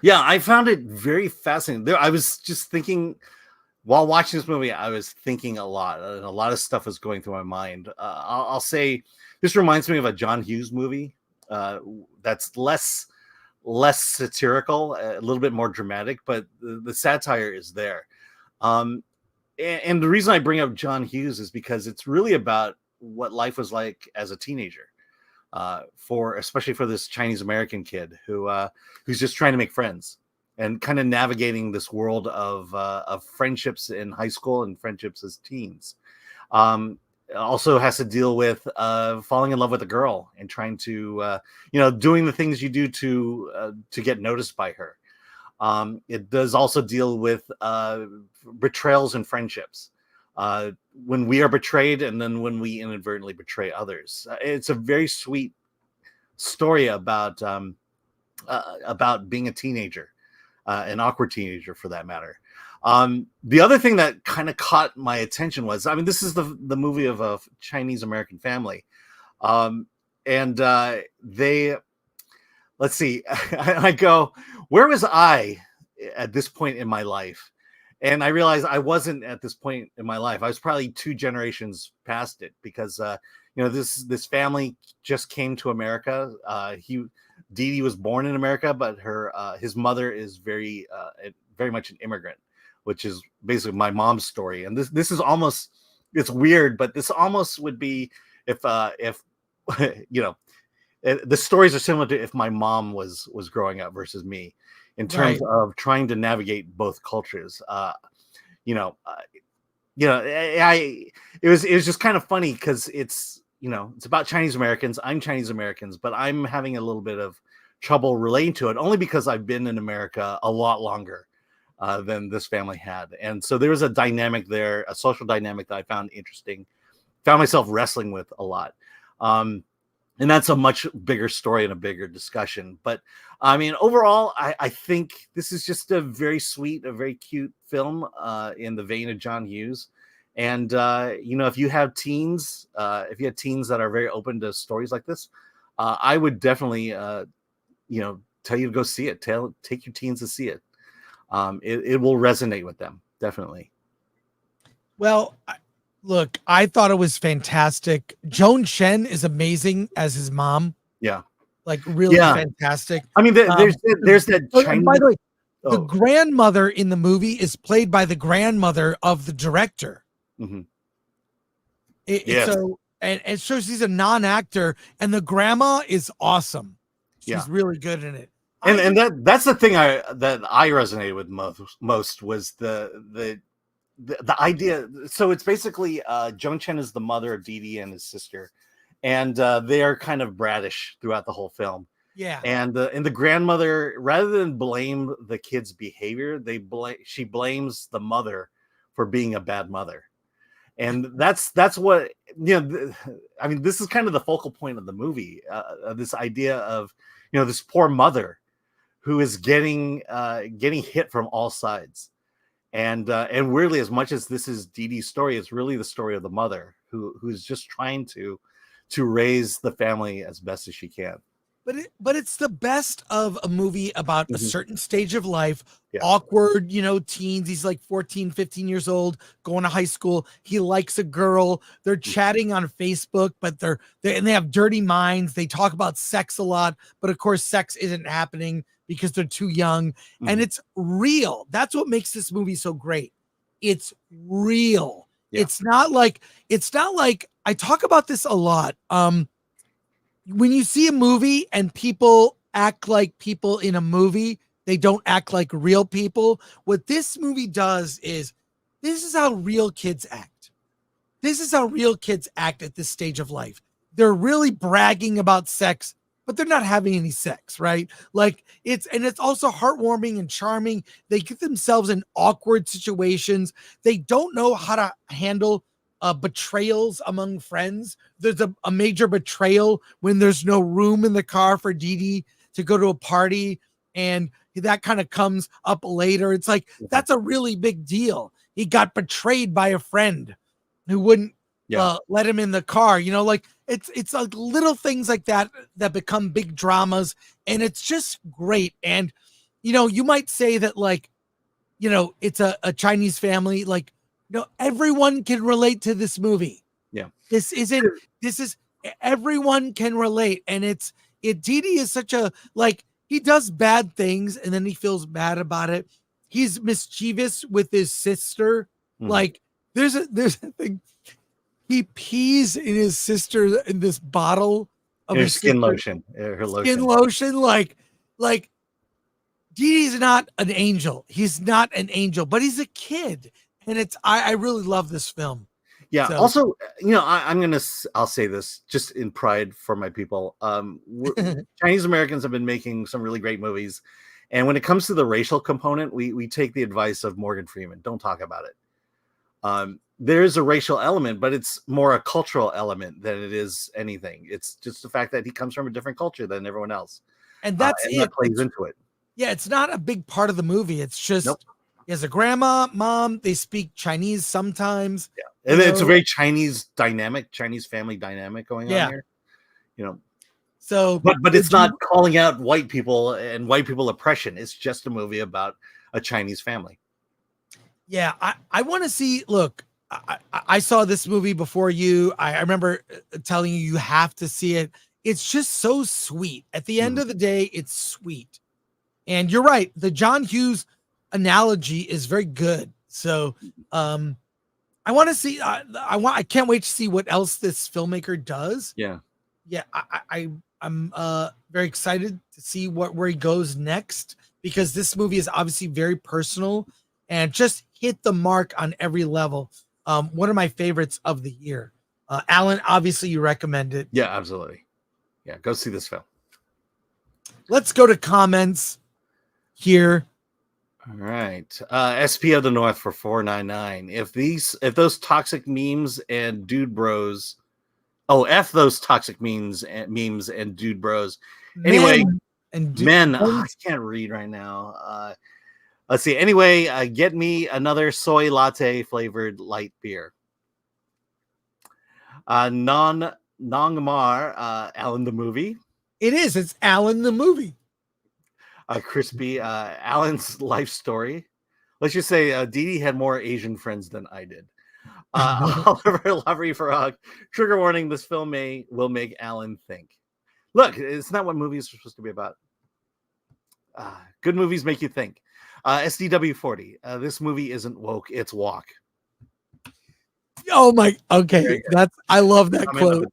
Yeah, I found it very fascinating. I was just thinking while watching this movie, I was thinking a lot, and a lot of stuff was going through my mind. I'll say this reminds me of a John Hughes movie that's less satirical, a little bit more dramatic, but the satire is there. And the reason I bring up John Hughes is because it's really about what life was like as a teenager, especially for this Chinese American kid who's just trying to make friends and kind of navigating this world of friendships in high school and friendships as teens. Also has to deal with falling in love with a girl and trying to doing the things you do to get noticed by her. It does also deal with betrayals and friendships, when we are betrayed and then when we inadvertently betray others. It's a very sweet story about being a teenager, an awkward teenager for that matter. The other thing that kind of caught my attention was, I mean, this is the movie of a Chinese American family. And let's see, I go, where was I at this point in my life? And I realized I wasn't at this point in my life. I was probably 2 generations past it, because, this family just came to America. Dìdi was born in America, but his mother is very much an immigrant, which is basically my mom's story. And this is almost, it's weird, but this almost would be if the stories are similar to if my mom was growing up versus me, in terms of trying to navigate both cultures. It was just kind of funny because it's about Chinese Americans. I'm Chinese Americans, but I'm having a little bit of trouble relating to it, only because I've been in America a lot longer than this family had. And so there was a dynamic there, a social dynamic that I found interesting, found myself wrestling with a lot. And that's a much bigger story and a bigger discussion. But I mean, overall, I think this is just a very sweet, a very cute film in the vein of John Hughes. And, if you have teens, that are very open to stories like this, I would definitely, tell you to go see it. Take your teens to see it. It will resonate with them. Definitely. Well, look, I thought it was fantastic. Joan Chen is amazing as his mom. Yeah. Like really fantastic. I mean, there's that Chinese... By the way, the grandmother in the movie is played by the grandmother of the director. Mm-hmm. So she's a non-actor, and the grandma is awesome. She's really good in it. And that's the thing that I resonated with most was the idea. So it's basically Joan Chen is the mother of Dìdi and his sister, and they are kind of brattish throughout the whole film. Yeah. And the grandmother, rather than blame the kid's behavior, she blames the mother for being a bad mother. And that's what, I mean, this is kind of the focal point of the movie, this idea of, this poor mother who is getting hit from all sides. And weirdly, as much as this is Dìdi's story, it's really the story of the mother who's just trying to raise the family as best as she can. But it's the best of a movie about a certain stage of life, awkward, teens. He's like 14, 15 years old, going to high school. He likes a girl. They're chatting on Facebook, but they have dirty minds. They talk about sex a lot, but of course, sex isn't happening because they're too young. And it's real. That's what makes this movie so great. It's real. Yeah. It's not like I talk about this a lot. When you see a movie and people act like people in a movie, they don't act like real people. What this movie does is, this is how real kids act. This is how real kids act at this stage of life. They're really bragging about sex, but they're not having any sex, right? It's also heartwarming and charming. They get themselves in awkward situations. They don't know how to handle betrayals among friends. There's a major betrayal when there's no room in the car for Dìdi to go to a party, and that kind of comes up later. It's like, that's a really big deal. He got betrayed by a friend who wouldn't let him in the car. You know, like it's like little things like that that become big dramas, and it's just great. And, you know, you might say that, like, you know, it's a Chinese family. Like, you know, everyone can relate to this movie. Yeah. This is everyone can relate. And Dìdi is such a, like, he does bad things and then he feels bad about it. He's mischievous with his sister. Like, there's a thing. He pees in his sister in this bottle of his skin sister. lotion. Her lotion. Skin lotion. Like Didi's not an angel. He's not an angel, but he's a kid. And I really love this film. Yeah. So. Also, you know, I'll say this just in pride for my people. Chinese Americans have been making some really great movies. And when it comes to the racial component, we take the advice of Morgan Freeman. Don't talk about it. There's a racial element, but it's more a cultural element than it is anything. It's just the fact that he comes from a different culture than everyone else. And that's and that plays into it. Yeah, it's not a big part of the movie. It's just he has a grandma, mom, they speak Chinese sometimes. Yeah. And it's a very Chinese family dynamic going on here. You know. So but it's not calling out white people and white people oppression. It's just a movie about a Chinese family. Yeah, I want to see. Look, I saw this movie before you. I remember telling you have to see it. It's just so sweet. At the end of the day, it's sweet. And you're right. The John Hughes analogy is very good. So I want to see. I can't wait to see what else this filmmaker does. Yeah. Yeah. I'm very excited to see where he goes next, because this movie is obviously very personal and just hit the mark on every level. One of my favorites of the year. Alan, obviously you recommend it. Yeah, absolutely. Yeah, go see this film. Let's go to comments here. All right. SP of the North for 499. If those toxic memes and dude bros. F those toxic memes and dude bros. Anyway, men. I can't read right now. Let's see. Anyway, get me another soy latte flavored light beer. Nongmar, Alan the movie. It is. It's Alan the movie. Crispy, Alan's life story. Let's just say Dìdi had more Asian friends than I did. Oliver Lovery for trigger warning. This film will make Alan think. Look, it's not what movies are supposed to be about. Good movies make you think. SDW40. This movie isn't woke, it's walk. Oh my, okay. I love that Comment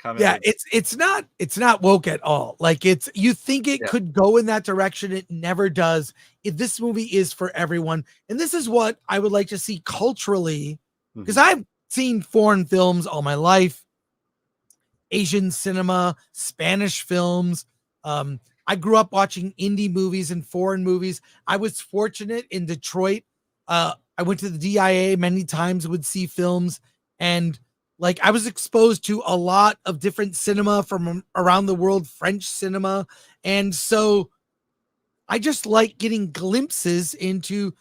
quote. Yeah, it's not woke at all. Like, you think it could go in that direction, it never does. This movie is for everyone. And this is what I would like to see culturally, because I've seen foreign films all my life, Asian cinema, Spanish films. I grew up watching indie movies and foreign movies. I was fortunate in Detroit. I went to the DIA many times, would see films, and like I was exposed to a lot of different cinema from around the world, French cinema. And so I just like getting glimpses into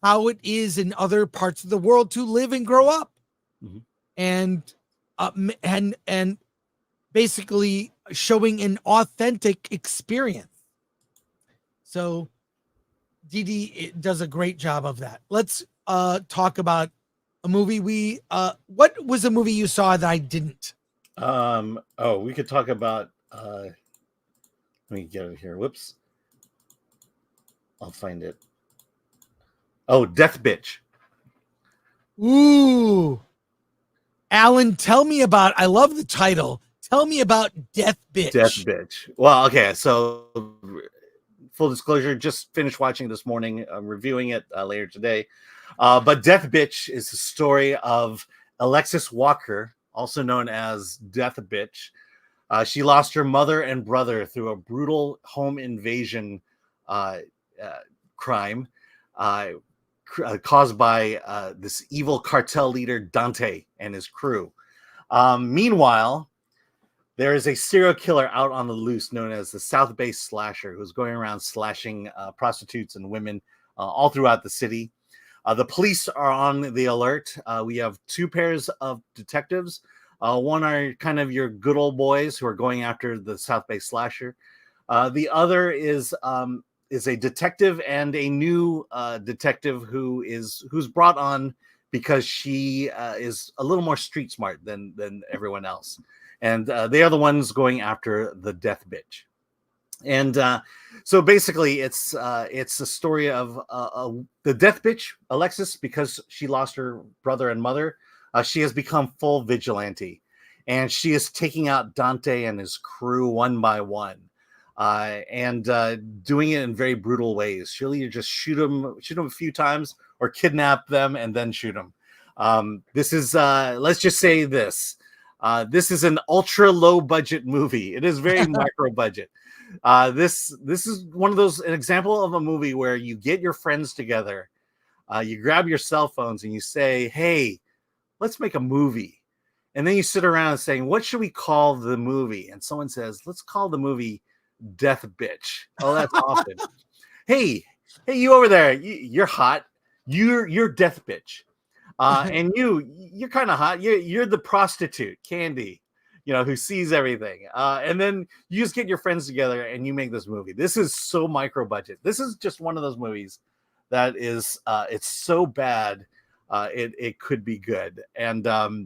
how it is in other parts of the world to live and grow up. And basically showing an authentic experience. So Dìdi does a great job of that. Let's talk about a movie what was a movie you saw that I didn't? We could talk about let me get it here. Whoops. I'll find it. Death Bitch. Ooh. Alan, tell me about, I love the title. Tell me about Death Bitch. Death Bitch. Well, okay, so full disclosure, just finished watching this morning. I'm reviewing it later today. But Death Bitch is the story of Alexis Walker, also known as Death Bitch. She lost her mother and brother through a brutal home invasion crime caused by this evil cartel leader, Dante, and his crew. Meanwhile, There is a serial killer out on the loose known as the South Bay Slasher, who's going around slashing prostitutes and women all throughout the city. The police are on the alert. We have 2 pairs of detectives. One are kind of your good old boys who are going after the South Bay Slasher. The other is a detective and a new detective who's brought on because she is a little more street smart than everyone else. And they are the ones going after the death bitch. And so basically it's the story of the death bitch, Alexis, because she lost her brother and mother. She has become full vigilante, and she is taking out Dante and his crew one by one, and doing it in very brutal ways. She'll either just shoot them a few times or kidnap them and then shoot them. This is let's just say this. This is an ultra low budget movie. It is very micro budget. This is an example of a movie where you get your friends together, you grab your cell phones and you say, "Hey, let's make a movie." And then you sit around saying, "What should we call the movie?" And someone says, "Let's call the movie Death Bitch." Oh, that's awesome. Hey, you over there, you're hot. You're Death Bitch. And you're kind of hot. You're the prostitute, Candy, who sees everything. And then you just get your friends together and you make this movie. This is so micro budget. This is just one of those movies that is, it's so bad, it could be good. And I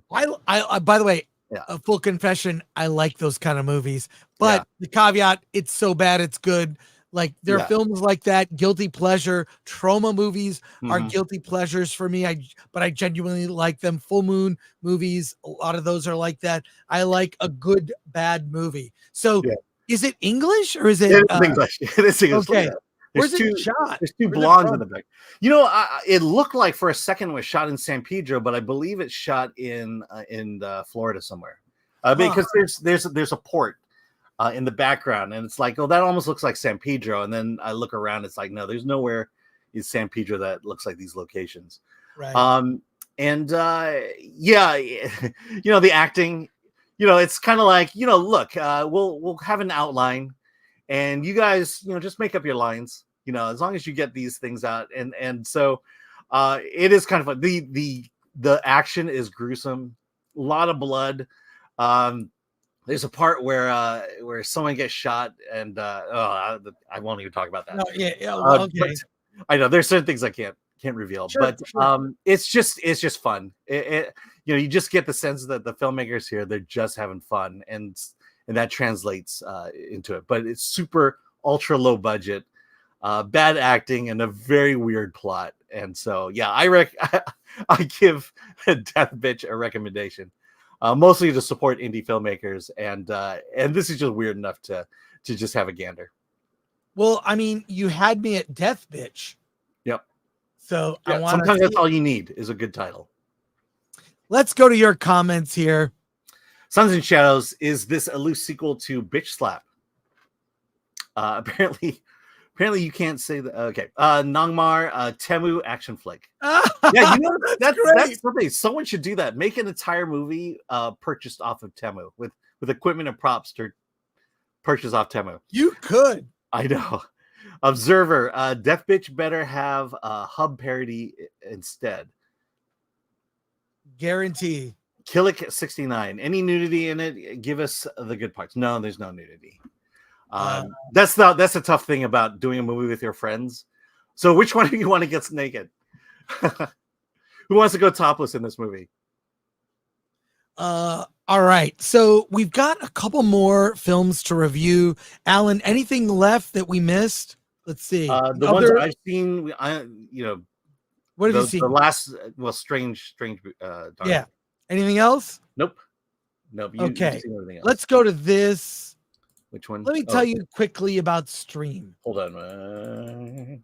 by the way, a full confession, I like those kind of movies, but the caveat, it's so bad it's good. Like there are films like that, guilty pleasure, trauma movies are guilty pleasures for me. But I genuinely like them. Full Moon movies, a lot of those are like that. I like a good bad movie. So is it English or is it English? It is English. Okay. There's Where's it shot? There's 2 blondes in the back. It looked like for a second it was shot in San Pedro, but I believe it's shot in Florida somewhere. Because there's a port in the background, and it's like, oh, that almost looks like San Pedro. And then I look around, it's like, no, there's nowhere in San Pedro that looks like these locations. Right. The acting, it's kind of like, look, we'll have an outline, and you guys, just make up your lines, as long as you get these things out. And so it is kind of fun. The action is gruesome, a lot of blood. There's a part where someone gets shot, and I won't even talk about that. No, okay. I know there's certain things I can't reveal, sure. It's just fun. You just get the sense that the filmmakers here, they're just having fun, and that translates into it. But it's super ultra low budget, bad acting, and a very weird plot. And so I give Death Bitch a recommendation. Mostly to support indie filmmakers, and this is just weird enough to just have a gander. Well, I mean, you had me at Death Bitch. Yep. So sometimes that's all you need is a good title. Let's go to your comments here. Suns and Shadows, is this a loose sequel to Bitch Slap? Apparently you can't say that. Okay. Nangmar, Temu action flick. Yeah, that's something. Someone should do that. Make an entire movie purchased off of Temu with equipment and props to purchase off Temu. You could. I know. Observer, Death Bitch better have a hub parody instead. Guarantee. Killick 69. Any nudity in it? Give us the good parts. No, there's no nudity. That's a tough thing about doing a movie with your friends. So which one of you want to get naked? Who wants to go topless in this movie? All right. So we've got a couple more films to review. Alan, anything left that we missed? Let's see. The ones I've seen, what have you seen? The last, Strange. Yeah. Anything else? Nope. Okay. Let's go to this. Which one? Let me tell you quickly about Stream. Hold on.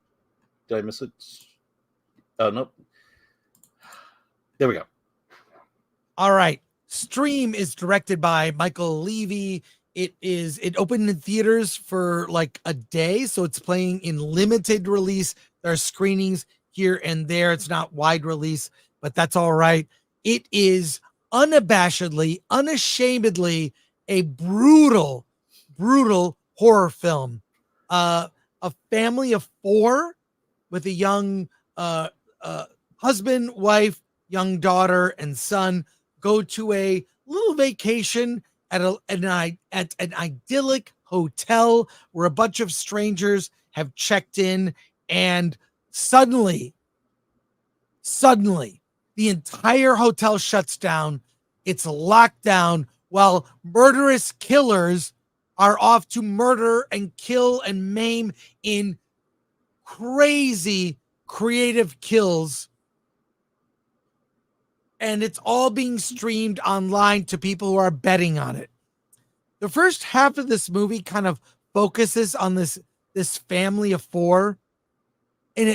Did I miss it? Oh, nope. There we go. All right. Stream is directed by Michael Levy. It opened in theaters for like a day, so it's playing in limited release. There are screenings here and there. It's not wide release, but that's all right. It is unabashedly, unashamedly a brutal horror film. A family of 4 with a young husband, wife, young daughter, and son go to a little vacation at an idyllic hotel where a bunch of strangers have checked in, and suddenly the entire hotel shuts down. It's locked down while murderous killers are off to murder and kill and maim in crazy creative kills. And it's all being streamed online to people who are betting on it. The first half of this movie kind of focuses on this family of 4, and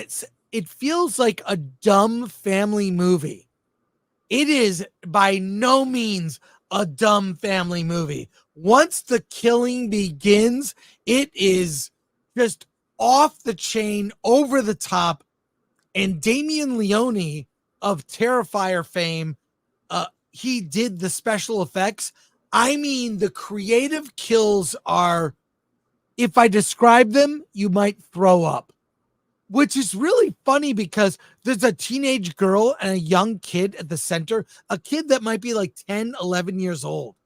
it feels like a dumb family movie. It is by no means a dumb family movie. Once the killing begins, it is just off the chain, over the top. And Damien Leone of Terrifier fame, he did the special effects. I mean, the creative kills are, if I describe them, you might throw up, which is really funny because there's a teenage girl and a young kid at the center, a kid that might be like 10, 11 years old.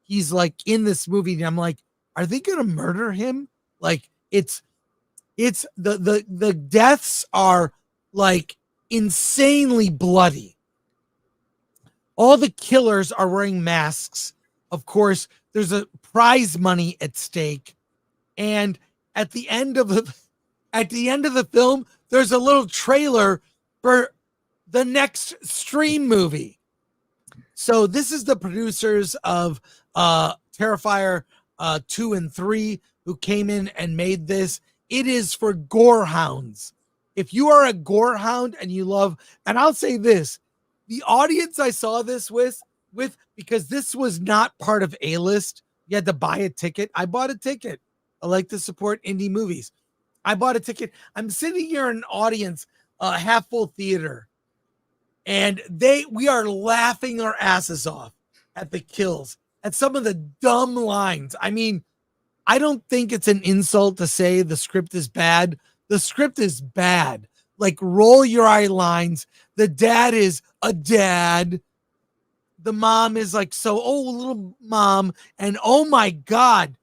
He's like in this movie, and I'm like, are they going to murder him? Like, it's the deaths are like insanely bloody. All the killers are wearing masks. Of course, there's a prize money at stake. And at the end of the film, there's a little trailer for the next Stream movie. So this is the producers of Terrifier 2 and 3 who came in and made this. It is for gore hounds. If you are a gore hound and you love, and I'll say this, the audience I saw this with, because this was not part of A-List, you had to buy a ticket. I bought a ticket. I like to support indie movies. I bought a ticket. I'm sitting here in an audience, half full theater, and we are laughing our asses off at the kills, at some of the dumb lines. I mean, I don't think it's an insult to say the script is bad. The script is bad. Like, roll your eye lines. The dad is a dad. The mom is like, little mom. And oh my God,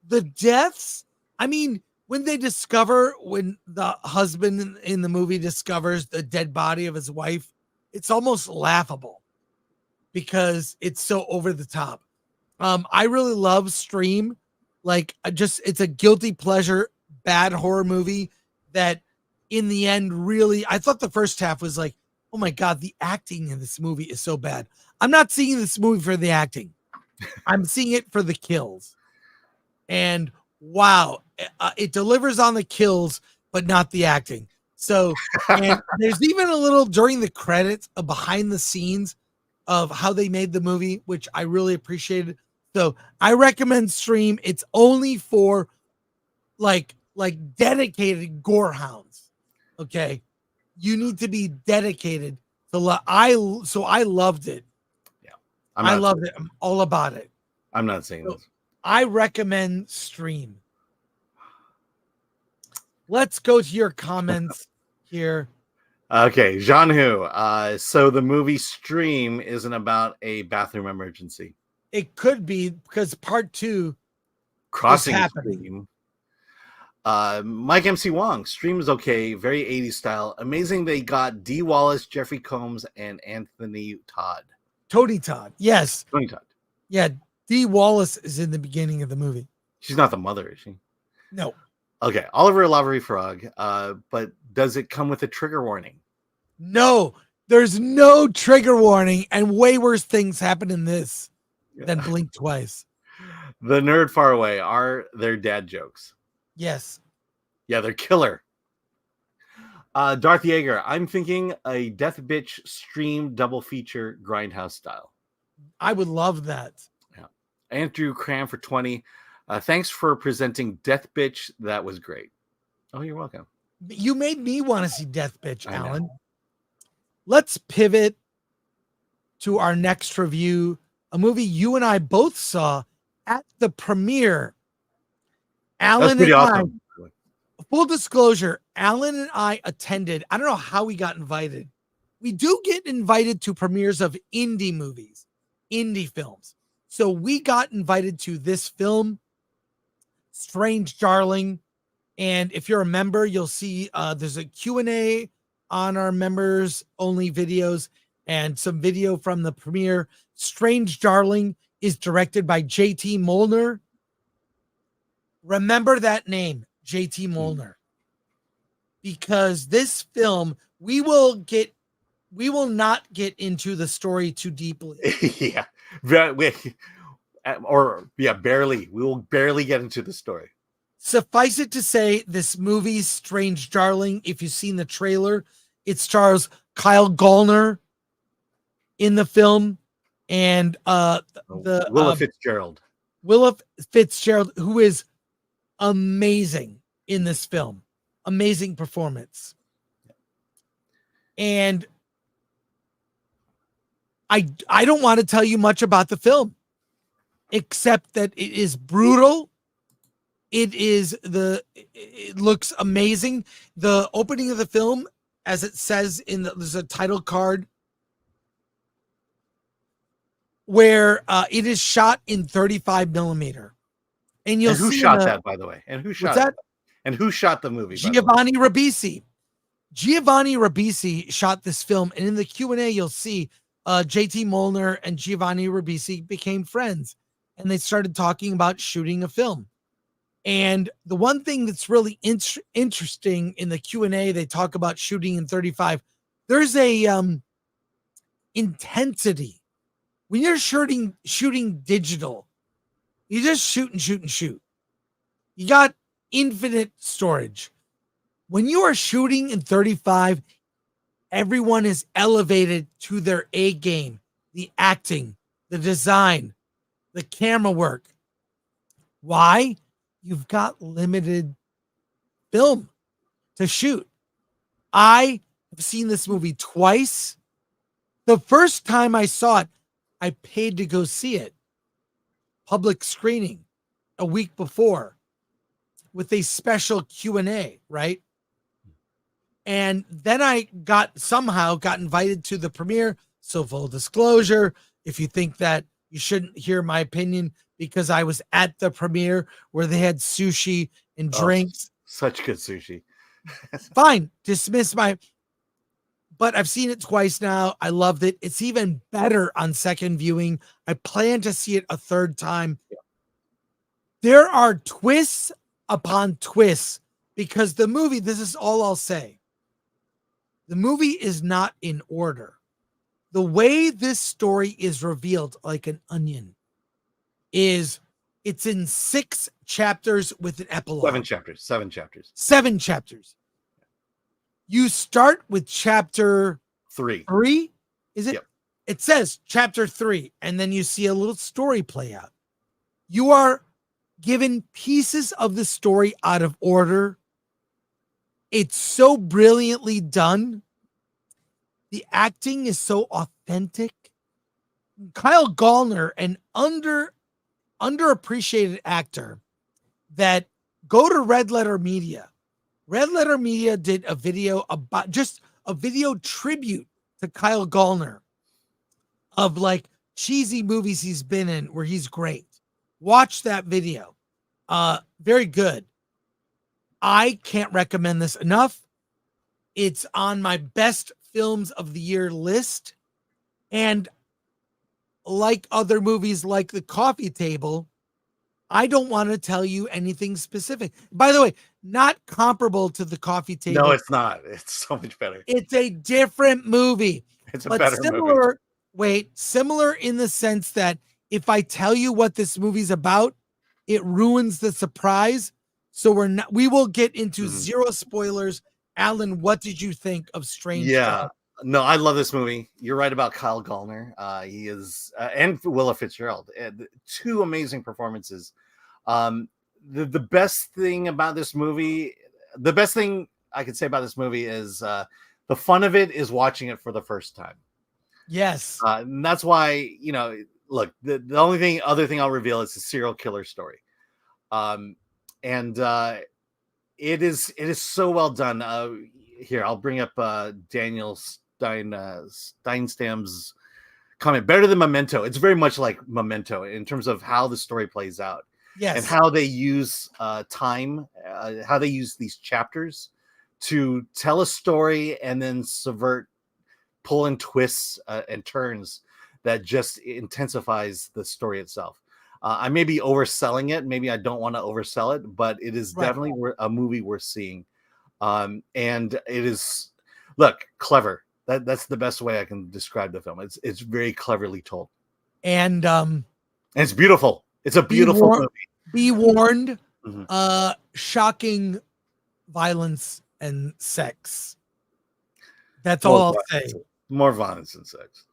the deaths. I mean, when the husband in the movie discovers the dead body of his wife, it's almost laughable because it's so over the top. I really love Stream. Like, it's a guilty pleasure, bad horror movie that in the end, really, I thought the first half was like, oh my God, the acting in this movie is so bad. I'm not seeing this movie for the acting. I'm seeing it for the kills. And wow, it delivers on the kills, but not the acting. So, and there's even a little during the credits, a behind the scenes of how they made the movie, which I really appreciated. So I recommend Stream. It's only for like dedicated gore hounds. Okay. You need to be dedicated to I loved it. Yeah. I loved it. I'm all about it. I'm not saying this. I recommend Stream. Let's go to your comments here. Okay, Jean-Hu. So the movie Stream isn't about a bathroom emergency. It could be because part 2 Crossing is happening. Mike MC Wong, Stream is okay, very 80s style. Amazing they got Dee Wallace, Jeffrey Combs, and Anthony Todd. Tony Todd, yes. Tony Todd. Yeah, Dee Wallace is in the beginning of the movie. She's not the mother, is she? No. Okay, Oliver Lavery Frog. But does it come with a trigger warning? No, there's no trigger warning, and way worse things happen in this than Blink Twice. The Nerd Far Away, are their dad jokes? Yes. Yeah, they're killer. Darth Yeager, I'm thinking a Death Bitch Stream double feature Grindhouse style. I would love that. Yeah. Andrew Cram for 20. Thanks for presenting Death Bitch. That was great. Oh, you're welcome. You made me want to see Death Bitch, I Alan. know. Let's pivot to our next review, a movie you and I both saw at the premiere, That's Alan pretty and awesome. full disclosure, Alan and I attended. I don't know how we got invited. We do get invited to premieres of indie movies, indie films. So we got invited to this film, Strange Darling. And if you're a member, you'll see there's a Q&A on our members only videos and some video from the premiere. Strange Darling is directed by JT Molnar. Remember that name, JT Molnar, because this film, we will not get into the story too deeply. Yeah. Barely. We will barely get into the story. Suffice it to say, this movie, Strange Darling, if you've seen the trailer, it stars Kyle Gallner in the film and Willa Fitzgerald. Willa Fitzgerald, who is amazing in this film. Amazing performance. And I don't want to tell you much about the film, except that it is brutal. It looks amazing. The opening of the film, as it says there's a title card where it is shot in 35 millimeter. And you'll see who shot that, by the way? And who shot that? And who shot the movie? Giovanni Ribisi. Giovanni Ribisi shot this film, and in the Q&A, you'll see JT Molnar and Giovanni Ribisi became friends, and they started talking about shooting a film. And the one thing that's really interesting in the Q&A, they talk about shooting in 35. There's a intensity. When you're shooting digital, you just shoot and shoot and shoot. You got infinite storage. When you are shooting in 35, everyone is elevated to their A game. The acting, the design, the camera work. Why? You've got limited film to shoot. I have seen this movie twice. The first time I saw it, I paid to go see it. Public screening a week before with a special Q&A, right? And then I somehow got invited to the premiere. So full disclosure, if you think that you shouldn't hear my opinion because I was at the premiere where they had sushi and drinks. Such good sushi. Fine. But I've seen it twice now. I loved it. It's even better on second viewing. I plan to see it a third time. Yeah. There are twists upon twists because the movie, this is all I'll say. The movie is not in order. The way this story is revealed like an onion is it's in 6 chapters with an epilogue. 7 chapters. 7 chapters. You start with chapter 3. Is it? Yep. It says chapter 3, and then you see a little story play out. You are given pieces of the story out of order. It's so brilliantly done. The acting is so authentic. Kyle Gallner, an underappreciated actor that go to Red Letter Media. Red Letter Media did a video about just a video tribute to Kyle Gallner of like cheesy movies he's been in where he's great. Watch that video. Very good. I can't recommend this enough. It's on my best films of the year list. And like other movies like The Coffee Table, I don't want to tell you anything specific. By the way, not comparable to The Coffee Table. No, it's not. It's so much better. It's a different movie. It's a better movie. Similar in the sense that if I tell you what this movie's about, it ruins the surprise. So we will get into zero spoilers. Alan, what did you think of Strange? Yeah. No, I love this movie. You're right about Kyle Gallner. He is, and Willa Fitzgerald. 2 amazing performances. The best thing about this movie, the best thing I could say about this movie is the fun of it is watching it for the first time. Yes. And that's why, look, the only other thing I'll reveal is the serial killer story. And it is so well done. Here, I'll bring up Daniel Steinstam's comment. Better than Memento. It's very much like Memento in terms of how the story plays out. Yes. And how they use time, how they use these chapters to tell a story and then subvert, pull in twists and turns that just intensifies the story itself. I may be overselling it. Maybe I don't want to oversell it, but it is definitely a movie worth seeing. And it is, look, clever. That's the best way I can describe the film. It's very cleverly told. And it's beautiful. It's a beautiful movie. Be warned, shocking violence and sex. That's all I'll say. More violence than sex.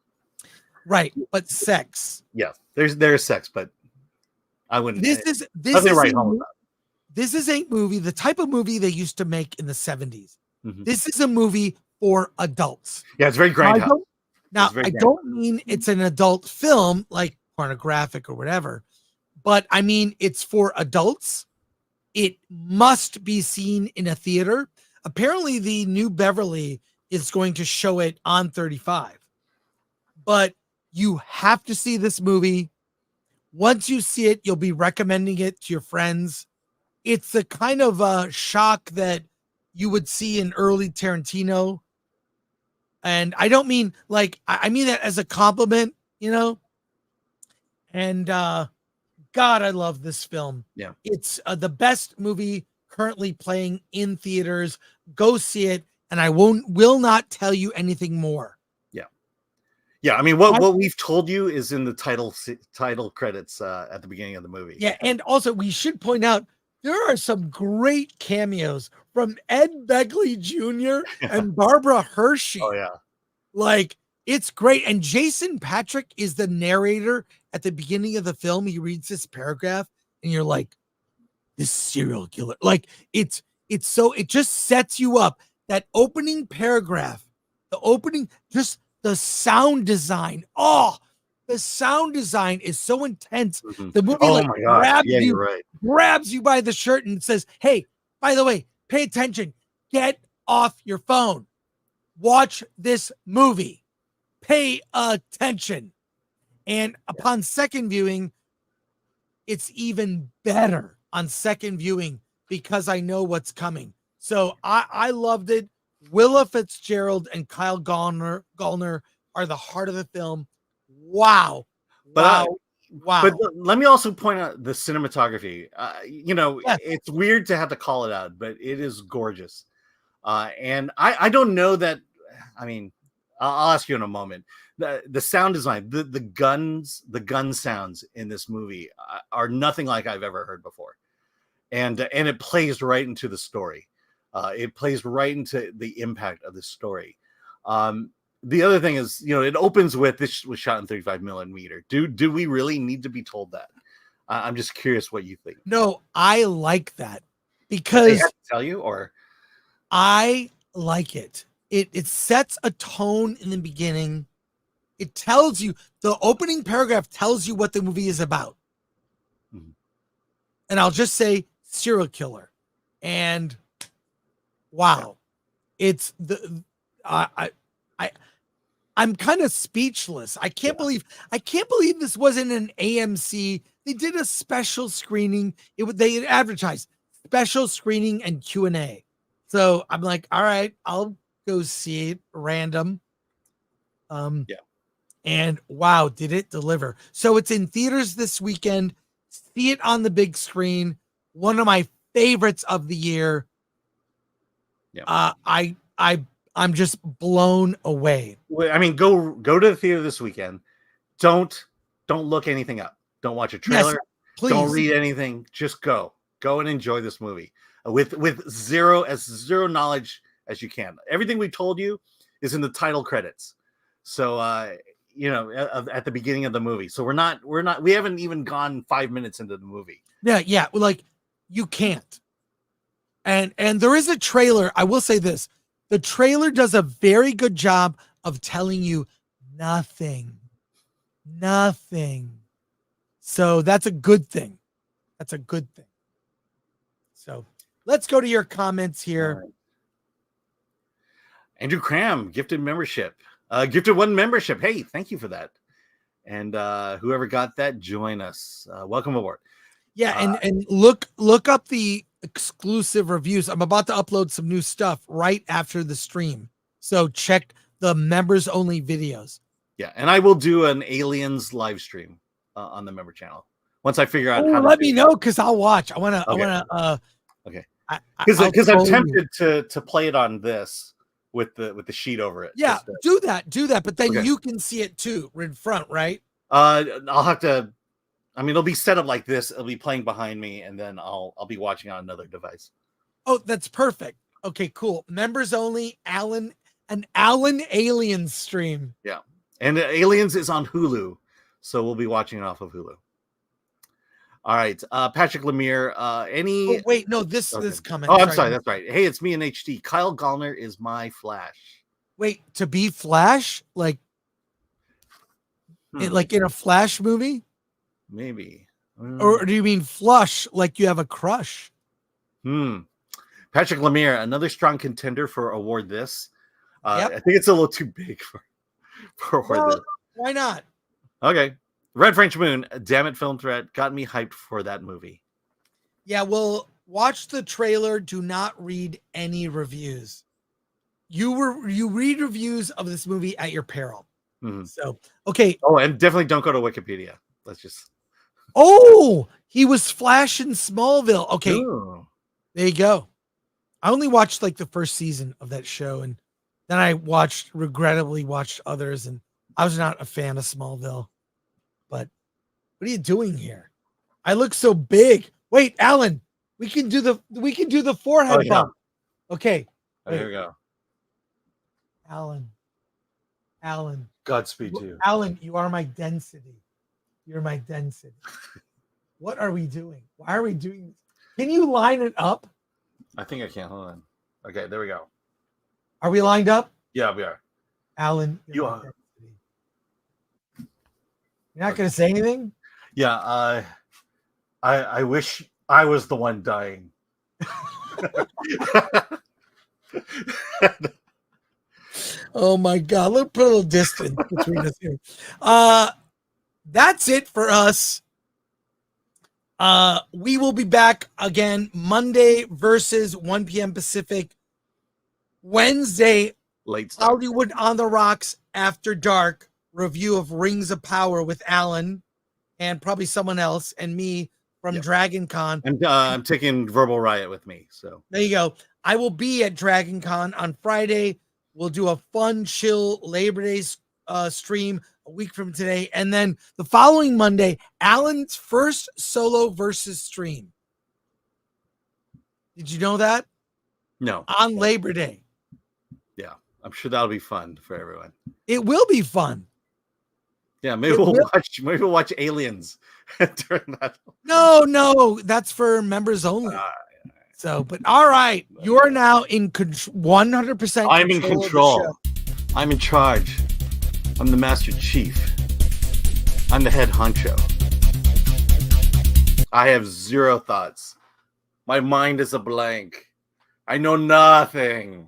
Right, but sex. Yeah, there's sex, but I wouldn't. This is a movie, the type of movie they used to make in the 70s. Mm-hmm. This is a movie for adults. Yeah, it's very grindhouse. Now, I don't mean it's an adult film like pornographic or whatever, but I mean it's for adults. It must be seen in a theater. Apparently, the New Beverly is going to show it on 35. But you have to see this movie. Once you see it, you'll be recommending it to your friends. It's the kind of shock that you would see in early Tarantino. And I don't mean like, I mean that as a compliment, you know? And God, I love this film. Yeah. It's the best movie currently playing in theaters. Go see it. And I will not tell you anything more. Yeah, I mean, what we've told you is in the title credits at the beginning of the movie. Yeah, and also we should point out there are some great cameos from Ed Begley Jr. and Barbara Hershey. Oh yeah, like it's great. And Jason Patrick is the narrator at the beginning of the film. He reads this paragraph, and you're like, "This serial killer." Like it just sets you up. That opening paragraph, the sound design. Oh, the sound design is so intense. Mm-hmm. The movie grabs you by the shirt and says, "Hey, by the way, pay attention. Get off your phone. Watch this movie. Pay attention." And upon second viewing, it's even better on second viewing because I know what's coming. So I loved it. Willa Fitzgerald and Kyle Gallner are the heart of the film. Wow. Wow. But let me also point out the cinematography. It's weird to have to call it out, but it is gorgeous. And I don't know that. I mean, I'll ask you in a moment. The sound design, the gun sounds in this movie are nothing like I've ever heard before. And it plays right into the story. It plays right into the impact of the story. The other thing is, it opens with this was shot in 35 millimeter. Do we really need to be told that? I'm just curious what you think. No, I like that because they have to tell you, or I like it. It sets a tone in the beginning. It tells you, the opening paragraph tells you what the movie is about. Mm-hmm. And I'll just say serial killer. And wow, it's I'm kind of speechless. I can't believe this wasn't an AMC. They did a special screening. They advertised special screening and Q&A. So I'm like, all right, I'll go see it random. And wow, did it deliver. So it's in theaters this weekend. See it on the big screen. One of my favorites of the year. Yeah. I'm just blown away. I mean, go to the theater this weekend. Don't look anything up. Don't watch a trailer. Yes, please. Don't read anything. Just go and enjoy this movie with zero knowledge as you can. Everything we told you is in the title credits. So at the beginning of the movie. So we haven't even gone 5 minutes into the movie. Yeah. Like you can't. And there is a trailer. I will say this. The trailer does a very good job of telling you nothing. Nothing. So that's a good thing. That's a good thing. So let's go to your comments here. All right. Andrew Cram gifted membership. Gifted 1 membership. Hey, thank you for that. And whoever got that, join us. Welcome aboard. Yeah, and look up the exclusive reviews. I'm about to upload some new stuff right after the stream. So check the members only videos. Yeah, and I will do an Aliens live stream on the member channel once I figure out how to let me know, because I'll watch. I wanna okay. Because I'm tempted to play it on this with the sheet over it. Yeah, do that. But then Okay. you can see it too in front, right? I'll have to. I mean, it'll be set up like this. It'll be playing behind me, and then I'll be watching on another device. Oh, that's perfect. Okay, cool. Members only. An Alan Aliens stream. Yeah, and Aliens is on Hulu, so we'll be watching it off of Hulu. All right, Patrick Lemire. Any? Oh, wait, no, this comment. Oh, I'm sorry. That's right. Hey, it's me in HD. Kyle Gallner is my Flash. Wait, to be Flash, like, like in a Flash movie, maybe. Or do you mean flush, like you have a crush? Patrick Lemire, another strong contender for award this. Yep. I think it's a little too big for award this. Why not? Okay. Red French Moon, damn it, Film Threat got me hyped for that movie. Yeah, well, watch the trailer. Do not read any reviews. You read reviews of this movie at your peril. So, okay. Oh, and definitely don't go to Wikipedia. Let's just. Oh, he was Flash in Smallville. Okay. Ooh. There you go. I only watched like the first season of that show, and then I regrettably watched others, and I was not a fan of Smallville. But what are you doing here? I look so big. Wait, Alan, we can do the forehead bump. Okay. Oh, here we go. Alan. Godspeed to you. Alan, you are my density. You're my density. What are we doing? Why are we doing this? Can you line it up? I think I can. Hold on. Okay, there we go. Are we lined up? Yeah, we are. Alan, you are. Density. You're not going to say anything? Yeah, I wish I was the one dying. Oh my God. Let's put a little distance between us here. That's it for us. We will be back again Monday versus 1 p.m. Pacific. Wednesday, late start. Hollywood on the Rocks After Dark review of Rings of Power with Alan and probably someone else and me from Dragon Con. And I'm taking Verbal Riot with me. So there you go. I will be at Dragon Con on Friday. We'll do a fun, chill Labor Day stream a week from today. And then the following Monday, Alan's first solo versus stream. Did you know that? No. On Labor Day. Yeah. I'm sure that'll be fun for everyone. It will be fun. Yeah, maybe we'll watch Aliens during that. No, that's for members only. So, but all right, you are now in 100%. I'm in control. I'm in charge. I'm the Master Chief. I'm the head honcho. I have zero thoughts. My mind is a blank. I know nothing.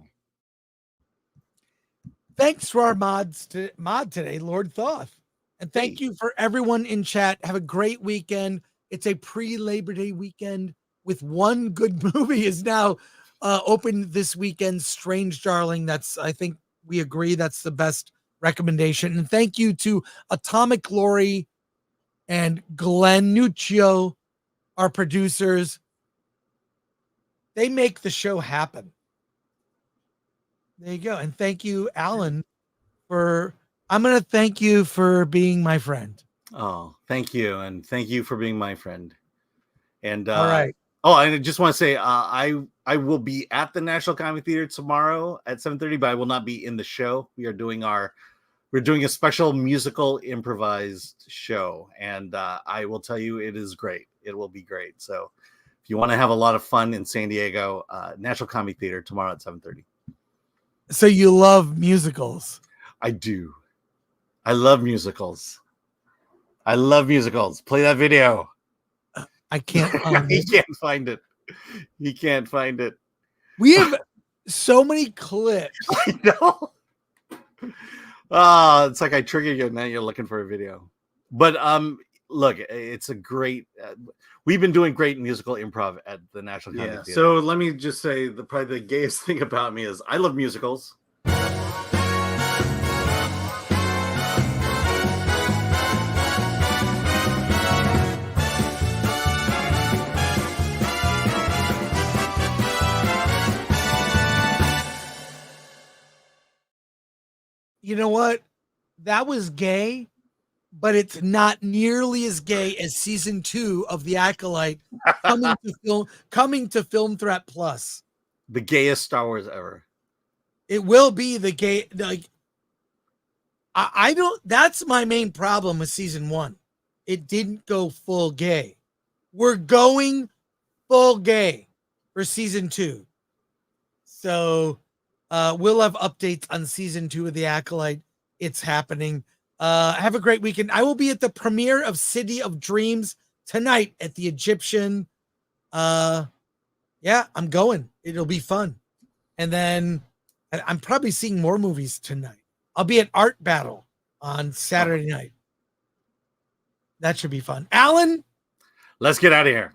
Thanks to our mod today, Lord Thoth. And thank you for everyone in chat. Have a great weekend. It's a pre-Labor Day weekend with one good movie is now open this weekend. Strange Darling. I think we agree that's the best recommendation. And thank you to Atomic Glory and Glenn Nuccio, our producers. They make the show happen. There you go. And thank you, Alan, I'm going to thank you for being my friend. Oh, thank you. And thank you for being my friend. And all right. Oh, I just want to say I will be at the National Comedy Theater tomorrow at 7:30, but I will not be in the show. We're doing a special musical improvised show, and I will tell you it is great. It will be great. So if you want to have a lot of fun in San Diego, National Comedy Theater tomorrow at 7:30. So you love musicals? I do. I love musicals. I love musicals. Play that video. I can't find He it. can't find it. He can't find it. We have so many clips. I know. Ah, it's like I trigger you and now you're looking for a video. But look, it's a great. We've been doing great musical improv at the National Comedy Theater. So let me just say, probably the gayest thing about me is I love musicals. You know what? That was gay, but it's not nearly as gay as season 2 of The Acolyte coming to Film Threat Plus. The gayest Star Wars ever. It will be the gay. Like, I don't. That's my main problem with season 1. It didn't go full gay. We're going full gay for season 2. So we'll have updates on season 2 of The Acolyte. It's happening. Have a great weekend. I will be at the premiere of City of Dreams tonight at the Egyptian. Yeah, I'm going. It'll be fun. And then I'm probably seeing more movies tonight. I'll be at Art Battle on Saturday night. That should be fun. Alan? Let's get out of here.